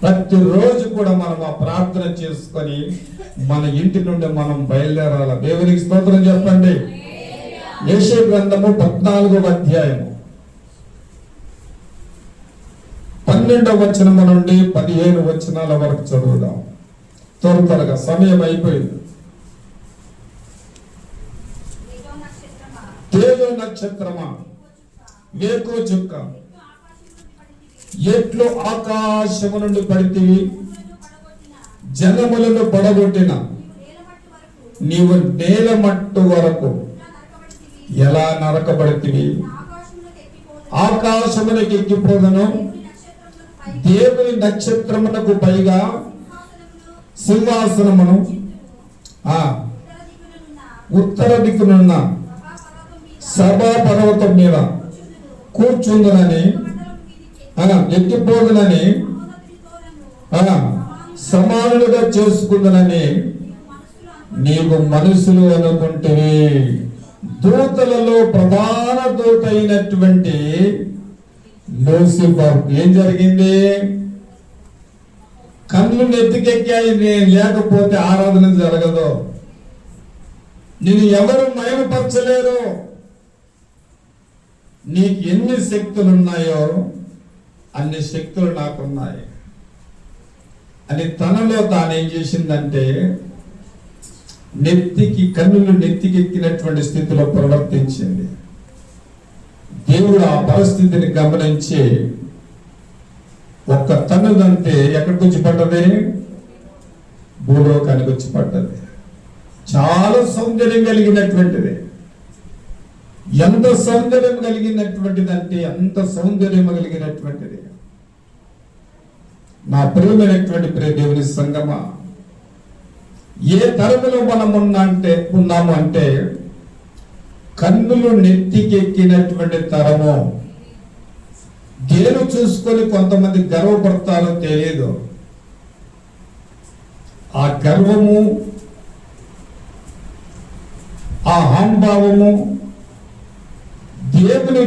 ప్రతిరోజు కూడా మనం ఆ ప్రార్థన చేసుకొని మన ఇంటి నుండి మనం బయలుదేరాల. దేవునికి స్తోత్రం చెప్పండి. యెషయా గ్రంథము 14వ అధ్యాయము 12వ వచనము నుండి 15 వచనాల వరకు చదువుదాం. త్వరగా సమయం అయిపోయింది. తేజో నక్షత్రమా, వేకో చుక్క, ఎట్లు ఆకాశము నుండి పడితివి, జనములను పడగొట్టిన నీవు నేల మట్టు వరకు ఎలా నరకబడితివి. ఆకాశమునకు ఎక్కిపోదను, దేవుని నక్షత్రమునకు పైగా సింహాసనమును ఉత్తర దిక్కునున్న సభా పర్వతం మీద కూర్చుందునని, ఎక్కిపోదునని, సమానులుగా చేసుకుందునని నీవు మనసులు అనుకుంటువి. దూతలలో ప్రధాన దూత అయినటువంటి లూసిఫర్ ఏం జరిగింది? కళ్ళు నెత్తికెక్కాయి, నేను లేకపోతే ఆరాధన జరగదు, నేను ఎవరు మయమపరచలేరు, నీకు ఎన్ని శక్తులు ఉన్నాయో అన్ని శక్తులు నాకున్నాయి అని తనలో తానేం చేసిందంటే కన్నులు నెత్తికెక్కినటువంటి స్థితిలో ప్రవర్తించింది. దేవుడు ఆ పరిస్థితిని గమనించి ఒక్క తన్నుదంటే ఎక్కడికి వచ్చి పడ్డది? భూలోకానికి వచ్చి పడ్డది. చాలా సౌందర్యం కలిగినటువంటిది. ఎంత సౌందర్యం కలిగినటువంటిది అంటే అంత సౌందర్యం కలిగినటువంటిది. నా ప్రియమైనటువంటి ప్రియ దేవుని సంగమా, ఏ తరములో మనం ఉన్నాము అంటే కన్నులు నెత్తికెక్కినటువంటి తరము. దేని చూసుకొని కొంతమంది గర్వపడతారో తెలియదు. ఆ గర్వము, ఆ అహంభావము దేవుని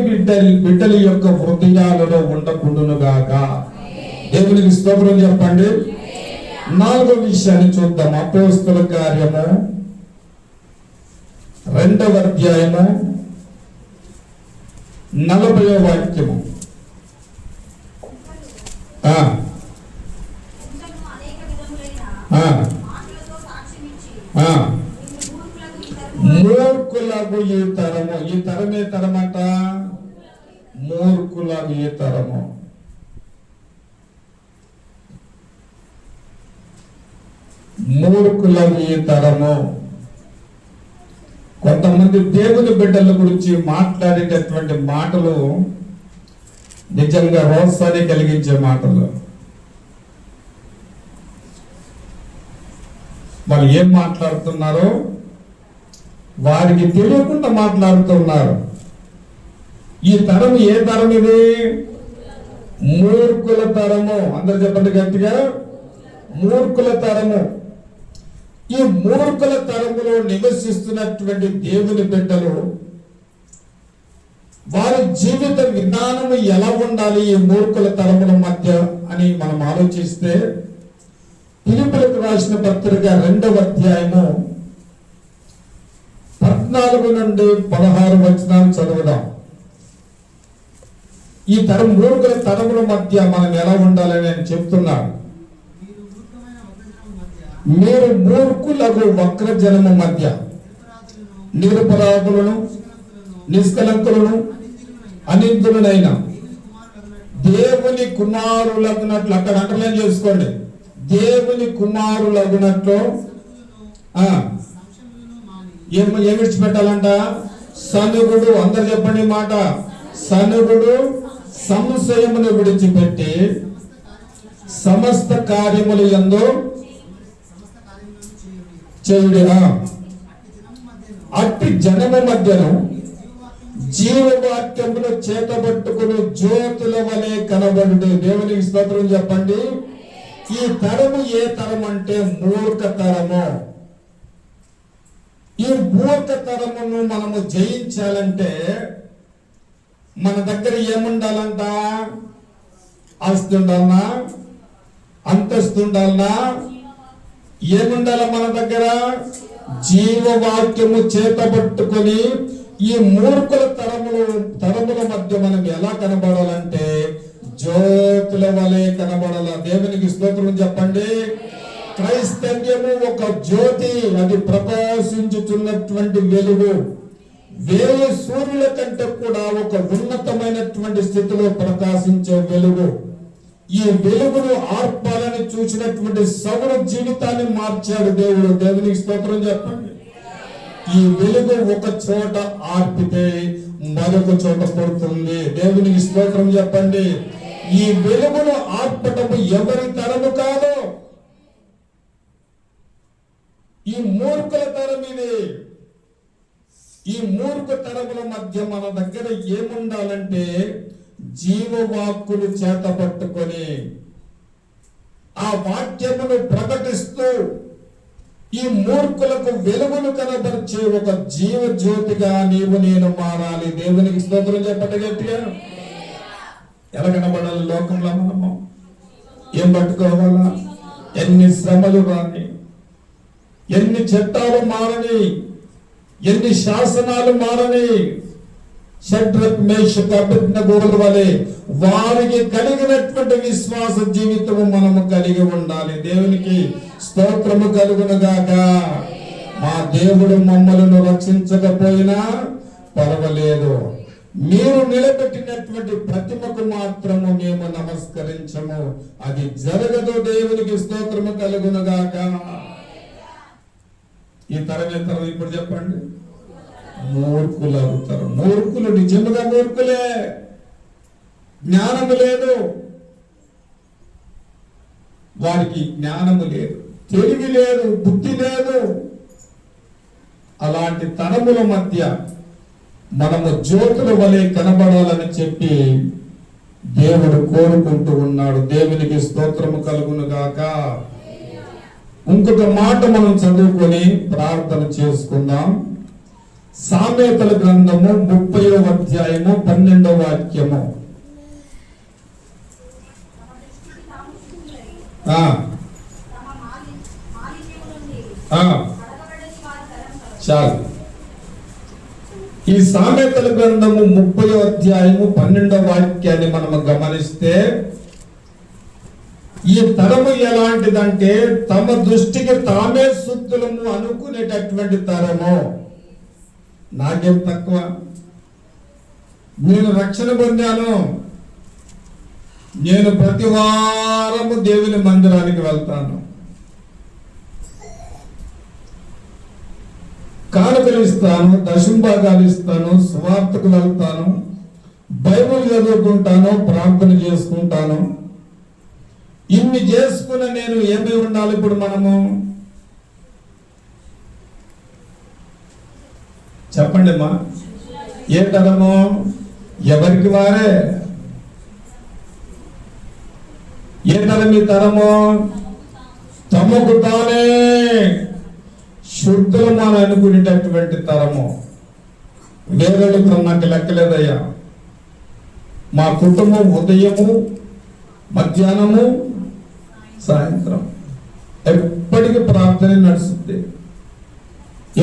బిడ్డల యొక్క హృదయాలలో ఉండకుండునుగాక. దేవునికి స్తోత్రం చెప్పండి. 4వ విషయాన్ని చూద్దాం. అపోస్తల కార్యము 2వ అధ్యాయము 40వ వాక్యము. మూర్ఖులకు ఈ తరము. ఈ తరమే తరమట, మూర్ఖులకు ఈ తరము. మూర్ఖులకు ఈ తరము. కొంతమంది దేవుని బిడ్డల గురించి మాట్లాడేటటువంటి మాటలు నిజంగా రోసాన్ని కలిగించే మాటలు. వాళ్ళు ఏం మాట్లాడుతున్నారో వారికి తెలియకుండా మాట్లాడుతున్నారు. ఈ తరం ఏ తరం ఇది? మూర్ఖుల తరము. అందరు చెప్పండి గట్టిగా, మూర్ఖుల తరము. ఈ మూర్ఖుల తరములో నివసిస్తున్నటువంటి దేవుని బిడ్డలు వారి జీవిత విధానం ఎలా ఉండాలి ఈ మూర్ఖుల తరముల మధ్య అని మనం ఆలోచిస్తే, ఫిలిప్పీయులకు రాసిన పత్రిక 2వ అధ్యాయము 14 నుండి 16 వచనాలు చదువుదాం. ఈ మూర్ఖుల తరముల మధ్య మనం ఎలా ఉండాలని నేను చెప్తున్నాను. మీరు మూర్ఖులకు వక్రజనము మధ్య నిరపరాధులను, నిష్కలంకులను, అనిందులనైన దేవుని కుమారులగునట్లు, అక్కడ అండర్లైన్ చేసుకోండి, దేవుని కుమారులగునట్లు ఏమి విడిచిపెట్టాలంట? సనుగుడు, అందరు చెప్పండి మాట, సనుగుడు సంశయమును విడిచిపెట్టి సమస్త కార్యములు యందు చేయుడి. అట్టి జనము మధ్యను జీవవాక్యమును చేతబట్టుకుని జ్యోతుల వలె కనబడు. దేవునికి స్తోత్రం చెప్పండి. ఈ తరము ఏ తరం అంటే మూర్ఖ తరము. ఈ మూర్ఖ తరమును మనము జయించాలంటే మన దగ్గర ఏముండాలంట? ఆస్తి ఉండాలనా? అంతస్తు ఉండాలనా? ఏముండాల మన దగ్గర? జీవవాక్యము చేతబట్టుకొని ఈ మూర్ఖుల తరముల మధ్య మనం ఎలా కనబడాలంటే జ్యోతుల వలె కనబడాల. దేవునికి స్తోత్రం చెప్పండి. క్రైస్తవ్యము ఒక జ్యోతి, అది ప్రకాశించుతున్నటువంటి వెలుగు. వేయి సూర్యుల కంటే కూడా ఒక ఉన్నతమైనటువంటి స్థితిలో ప్రకాశించే వెలుగు. ఈ వెలుగును ఆర్పాలని చూసినటువంటి సౌర జీవితాన్ని మార్చాడు దేవుడు. దేవునికి స్తోత్రం చెప్పండి. ఈ వెలుగు ఒక చోట ఆర్పితే మరొక చోట పడుతుంది. దేవునికి స్తోత్రం చెప్పండి. ఈ వెలుగును ఆర్పటము ఎవరి తరము కాదు, ఈ మూర్ఖుల తరం ఇది. ఈ మూర్ఖ తరముల మధ్య మన దగ్గర ఏముండాలంటే జీవవాక్కులు చేత పట్టుకొని ఆ వాక్యమును ప్రకటిస్తూ ఈ మూర్ఖులకు వెలుగును కనబరిచే ఒక జీవ జ్యోతిగా నీవు నేను మారాలి. దేవునికి స్తోత్రం చెప్పండి గట్టిగా. ఎలా కనబడాలి లోకంలో? మనము ఏం పట్టుకోవాలా? ఎన్ని శ్రమలు రాని, ఎన్ని చట్టాలు మారని, ఎన్ని శాసనాలు మారని, షడ్రక్ మేషక్ అబేద్నెగోల వలె వారికి కలిగినటువంటి విశ్వాస జీవితము మనము కలిగి ఉండాలి. దేవునికి స్తోత్రము కలుగునుగాక. మా దేవుడు మమ్మలను రక్షించకపోయినా పర్వాలేదు, మీరు నిలబెట్టినటువంటి ప్రతిమకు మాత్రము మేము నమస్కరించము, అది జరగదు. దేవునికి స్తోత్రము కలుగునుగాక. ఈ తరం ఇప్పుడు చెప్పండి, మూర్ఖులు అవుతారు. మూర్ఖులు నిజంగా మూర్ఖులే. జ్ఞానము లేదు వారికి, జ్ఞానము లేదు, తెలివి లేదు, బుద్ధి లేదు. అలాంటి తరముల మధ్య మనము జ్యోతుల వలె కనబడాలని చెప్పి దేవుడు కోరుకుంటూ ఉన్నాడు. దేవునికి స్తోత్రము కలుగునుగాక. ఇంకొక మాట మనం చదువుకొని ప్రార్థన చేసుకుందాం. సామెతల గ్రంథము 30వ అధ్యాయము 12వ వాక్యము. చాలు. ఈ సామెతల గ్రంథము 30వ అధ్యాయము 12వ వాక్యాన్ని మనము గమనిస్తే, ఈ తరము ఎలాంటిదంటే తమ దృష్టికి తామే శుద్ధులము అనుకునేటటువంటి తరము. నాకేం తక్కువ, నేను రక్షణ పొందాను, నేను ప్రతి వారము దేవుని మందిరానికి వెళ్తాను, కానుకలు ఇస్తాను, దశంభాగాలు ఇస్తాను, సువార్తకు వెళ్తాను, బైబిల్ చదువుకుంటాను, ప్రార్థన చేసుకుంటాను. ఇన్ని చేసుకున్న నేను ఏమై ఉండాలి ఇప్పుడు మనము? చెప్పండి అమ్మా. ఏ తరము? ఎవరికి వారే. ఏ తరం ఈ తరము? తమకు తానే శుద్ధులమని అనుకునేటటువంటి తరము. వేరేతో నాకు లెక్కలేదయ్యా. మా కుటుంబం ఉదయము, మధ్యాహ్నము, సాయంత్రం ఎప్పటికీ ప్రార్థన నడుస్తుంది,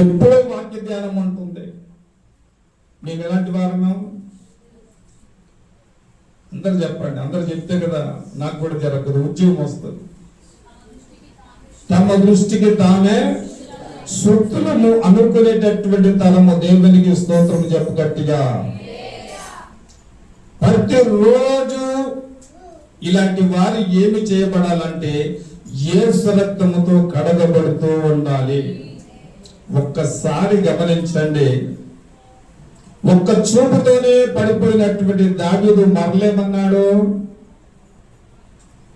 ఎప్పుడూ వాక్య ధ్యానం ఉంటుంది. మేము ఎలాంటి వారము? అందరు చెప్పండి. అందరు చెప్తే కదా నాకు కూడా జరగదు, ఉద్యోగం వస్తుంది. తమ దృష్టికి తామే సొత్తులను అనుకునేటటువంటి తరము. దేవునికి స్తోత్రం చెప్పు గట్టిగా. ప్రతిరోజు ఇలాంటి వారు ఏమి చేయబడాలంటే యేసు రక్తముతో కడగబడుతూ ఉండాలి. ఒక్కసారి గమనించండి, ఒక్క చూపుతోనే పడిపోయినటువంటి దావీదు మరలేమన్నాడు?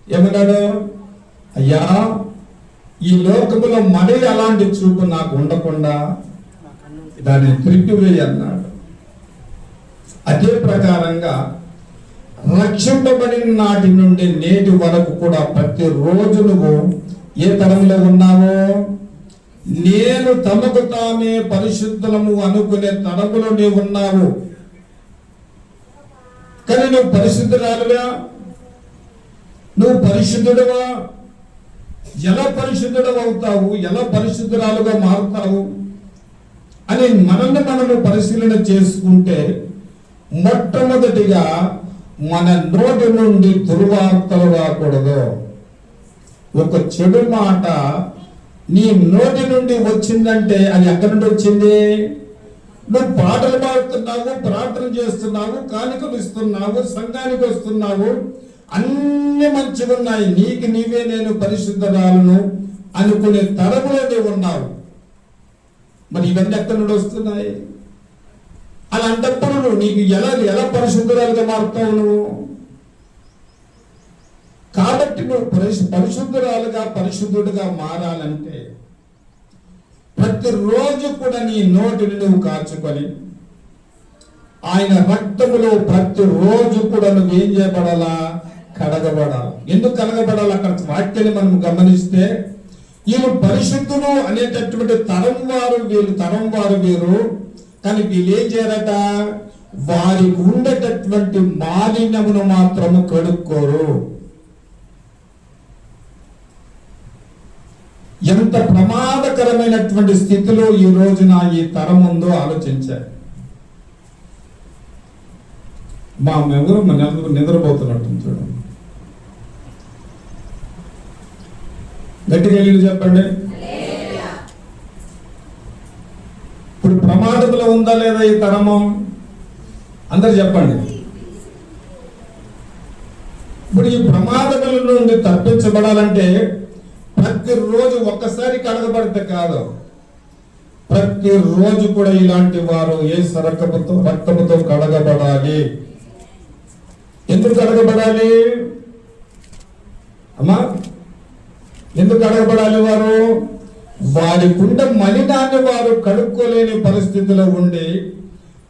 ఏమన్నాడు? అయ్యా, ఈ లోకములో మరి అలాంటి చూపు నాకు ఉండకుండా దాన్ని త్రిప్పివేయి అన్నాడు. అదే ప్రకారంగా రక్షింపబడిన నాటి నుండి నేటి వరకు కూడా ప్రతిరోజు నువ్వు ఏ తరంలో ఉన్నావో, నేను తమకు తామే పరిశుద్ధులము అనుకునే తరములో నీవు ఉన్నావు. కానీ నువ్వు పరిశుద్ధురాలుగా, నువ్వు పరిశుద్ధుడువా? ఎలా పరిశుద్ధుడు అవుతావు, ఎలా పరిశుద్ధురాలుగా మారుతావు అని మనము పరిశీలన చేసుకుంటే, మొట్టమొదటిగా మన నోటి నుండి దుర్వార్తలు రాకూడదు. ఒక చెడు మాట నీ నోటి నుండి వచ్చిందంటే అది ఎక్కడి నుండి వచ్చింది? నువ్వు పాటలు పాడుతున్నావు, ప్రార్థన చేస్తున్నావు, కానుకలు ఇస్తున్నావు, సంఘానికి వస్తున్నావు, అన్ని మంచిగా ఉన్నాయి, నీకు నీవే నేను పరిశుద్ధరాలను అనుకునే తరములో నీవు ఉన్నావు. మరి ఇవన్నీ ఎక్కడి నుండి వస్తున్నాయి? అలాంటప్పుడు నువ్వు నీకు ఎలా పరిశుద్ధరాలుగా మారుతావు నువ్వు? కాబట్టి నువ్వు పరిశుద్ధరాలుగా, పరిశుద్ధుడిగా మారాలంటే ప్రతిరోజు కూడా నీ నోటిని నువ్వు కాచుకొని ఆయన రక్తములో ప్రతిరోజు కూడా నువ్వు ఏం చేయబడాలా? కడగబడాలి. ఎందుకు కడగబడాలి? అక్కడ వాక్యాన్ని మనం గమనిస్తే, వీళ్ళు పరిశుద్ధులు అనేటటువంటి తరం వారు వీరు, కానీ వీళ్ళు ఏం చేయరట? వారికి ఉండేటటువంటి మాలిన్యమును మాత్రము కడుక్కోరు. ఎంత ప్రమాదకరమైనటువంటి స్థితిలో ఈ రోజున ఈ తరం ఉందో ఆలోచించారు. మా ఎవరు నిద్రపోతున్నట్టు చూడండి. గట్టిగా వెళ్ళి చెప్పండి. ఇప్పుడు ప్రమాదంలో ఉందా లేదా ఈ తరము? అందరు చెప్పండి. ఇప్పుడు ఈ ప్రమాదముల నుండి తప్పించబడాలంటే ప్రతిరోజు ఒక్కసారి కడగబడితే కాదు, ప్రతిరోజు కూడా ఇలాంటి వారు యేసు రక్తముతో కడగబడాలి. ఎందుకు కడగబడాలి అమ్మా? ఎందుకు కడగబడాలి? వారి గుండె మలినాన్ని వారు కడుక్కోలేని పరిస్థితిలో ఉండి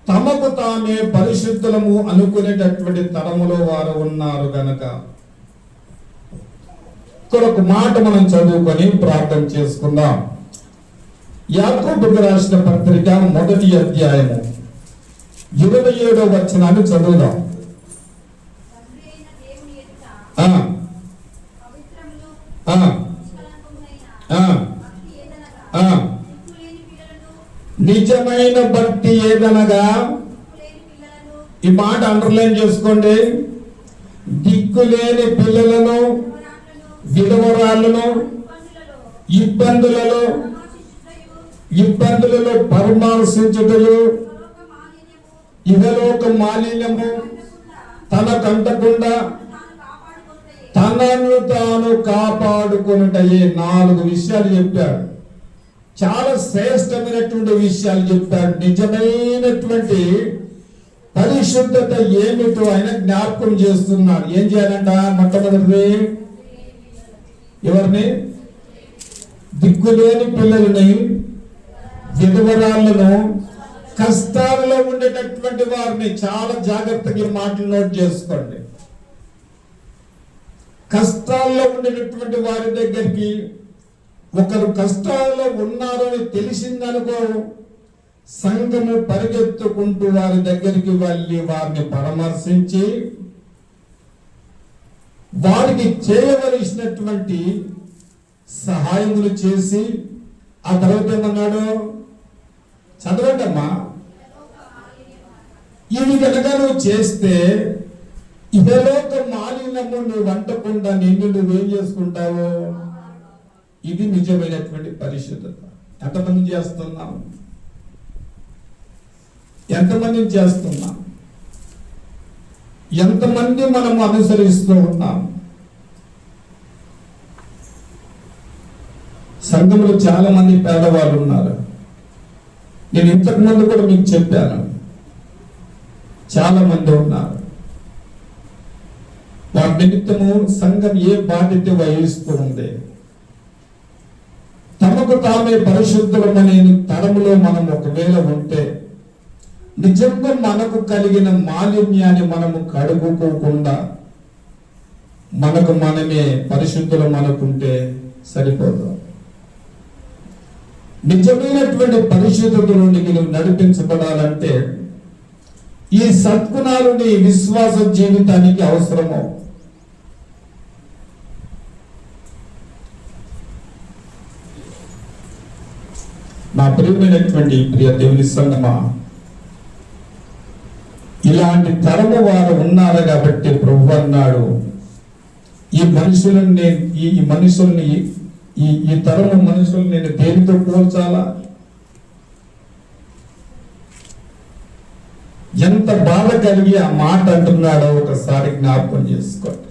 తమకు తామే పరిశుద్ధులము అనుకునేటటువంటి తరములో వారు ఉన్నారు గనక. ఒక మాట మనం చదువుకొని ప్రార్థన చేసుకుందాం. యాకోబుకు రాసిన పత్రిక 1వ అధ్యాయము 27వ వచనాన్ని చదువుదాం. నిజమైన భక్తి ఏదనగా, ఈ మాట అండర్లైన్ చేసుకోండి, దిక్కులేని పిల్లలను, విధవరాళ్లను ఇబ్బందులలో పరామర్శించుటయు, ఇహలోక మాలిన్యము తనకంటకుండా తనను తాను కాపాడుకొనుటయే. 4 విషయాలు చెప్పాడు. చాలా శ్రేష్టమైనటువంటి విషయాలు చెప్పాడు. నిజమైనటువంటి పరిశుద్ధత ఏమిటో ఆయన జ్ఞాపకం చేస్తున్నాడు. ఏం చేయాలంట? మొట్టమొదటిది ఎవరిని? దిక్కులేని పిల్లలని, విధవరాళ్లను, కష్టాలలో ఉండేటటువంటి వారిని. చాలా జాగ్రత్తగా మాటలు నోట్ చేసుకోండి. కష్టాల్లో ఉండేటటువంటి వారి దగ్గరికి ఒకరు కష్టాల్లో ఉన్నారు అని తెలిసిందనుకో, సంఘము పరిగెత్తుకుంటూ వారి దగ్గరికి వెళ్ళి వారిని పరామర్శించి వారికి చేయవలసినటువంటి సహాయములు చేసి ఆ తర్వాత ఏమన్నాడు? చదవండి అమ్మా. ఇవి కనుక నువ్వు చేస్తే ఇహలోక మాలిన్యము నువ్వు వంటకుండా నిన్ను నువ్వేం చేసుకుంటావు? ఇది నిజమైనటువంటి పరిశుద్ధత. ఎంతమంది చేస్తున్నాం? ఎంతమంది చేస్తున్నాం? ఎంతమంది మనం అనుసరిస్తూ ఉన్నాం? సంఘంలో చాలా మంది పేదవాళ్ళు ఉన్నారు. నేను ఇంతకు ముందు కూడా మీకు చెప్పాను, చాలా మంది ఉన్నారు. వారి నిమిత్తము సంఘం ఏ బాధ్యత వహిస్తూ ఉంది? తమకు తామే పరిశుద్ధులమనే తరములో మనం ఒకవేళ ఉంటే నిజంగా మనకు కలిగిన మాలిన్యాన్ని మనము కడుగుకోకుండా మనకు మనమే పరిశుద్ధులు మనకుంటే సరిపోదు. నిజమైనటువంటి పరిశుద్ధతలోనికి నువ్వు నడిపించబడాలంటే ఈ సద్గుణాలు నీ విశ్వాస జీవితానికి అవసరము. నా ప్రియమైనటువంటి ప్రియ దేవుని సంగమా, ఇలాంటి తరము వారు ఉన్నారు కాబట్టి ప్రభు అన్నాడు, ఈ మనుషుల్ని ఈ తరము మనుషులు నేను దేనితో పోల్చాలా? ఎంత బాధ కలిగి ఆ మాట అంటున్నాడో ఒకసారి జ్ఞాపకం చేసుకోండి.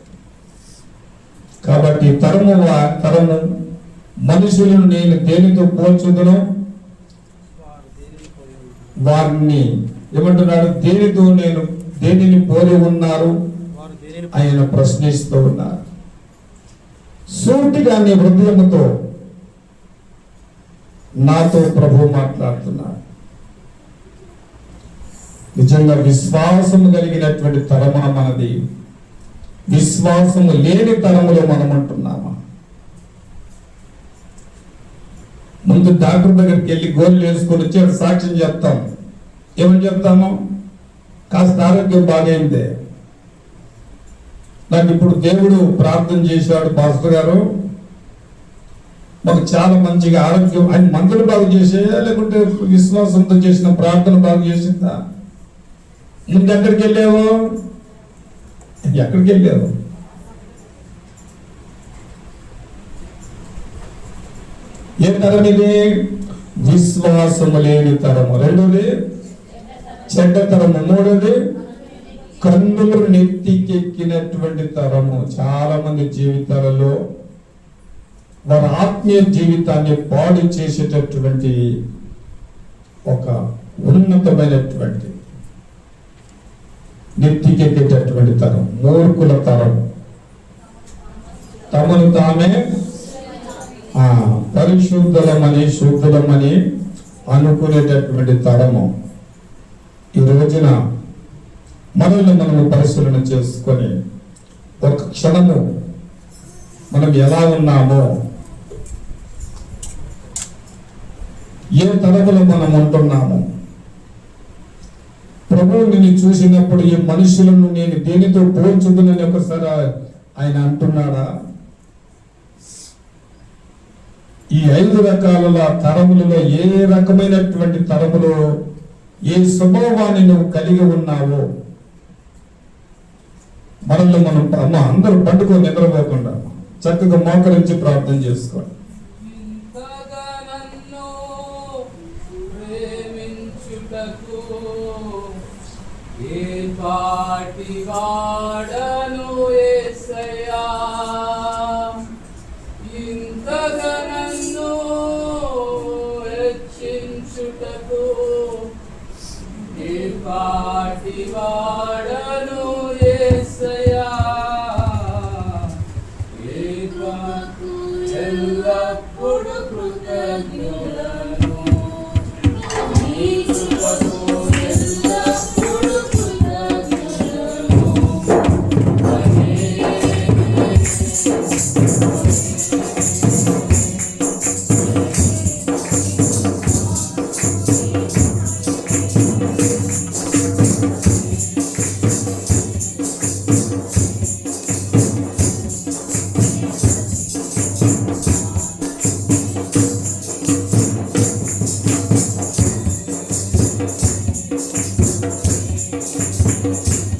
కాబట్టి తరము మనుషులను నేను దేనితో పోల్చుదును? వారిని ఏమంటున్నాడు? దేనిని పోలి ఉన్నారు ఆయన ప్రశ్నిస్తూ ఉన్నారు. సూటిగా నీ హృదయముతో నాతో ప్రభు మాట్లాడుతున్నాడు. నిజంగా విశ్వాసము కలిగినటువంటి తరమా మనది, విశ్వాసము లేని తరములో మనం అంటున్నామా? ముందు డాక్టర్ దగ్గరికి వెళ్ళి గోళ్ళు వేసుకొని వచ్చి సాక్ష్యం చెప్తాం. ఏమని చెప్తాము? కాస్త ఆరోగ్యం బాగైందే, నాకు ఇప్పుడు దేవుడు ప్రార్థన చేశాడు పాస్టర్ గారు, మాకు చాలా మంచిగా ఆరోగ్యం. ఆయన మందులు బాగు చేసేయా లేకుంటే విశ్వాసంతో చేసిన ప్రార్థన బాగు చేసిందా? ముందు ఎక్కడికి వెళ్ళావు? ఏ తరం ఇది? విశ్వాసము లేని తరము. రెండోది చెడ్డ తరము. మూడోది కన్నులు నెత్తికెక్కినటువంటి తరము. చాలా మంది జీవితాలలో వారి ఆత్మీయ జీవితాన్ని పాడు చేసేటటువంటి ఒక ఉన్నతమైనటువంటి నెత్తికెక్కేటటువంటి తరం, మూర్ఖుల తరం. తమను తామే పరిశుద్ధులమని శుద్ధులమని అనుకునేటటువంటి తరము. ఈ రోజున మనల్ని మనము పరిశీలన చేసుకొని ఒక క్షణము మనం ఎలా ఉన్నామో, ఏ తరములో మనం ఉంటున్నాము, ప్రభువు నిన్ను చూసినప్పుడు ఈ మనుషులను నేను దేనితో పోల్చుదునని ఒకసారి ఆయన అంటున్నాడా? ఈ 5 రకాల తరములలో ఏ రకమైనటువంటి తరములో ఏ స్వభావాన్ని నువ్వు కలిగి ఉన్నావో మనల్ని మనం అందరూ పండుకొని నిద్రపోకుండా చక్కగా మోకరించి ప్రార్థన చేసుకోండి.
Amen.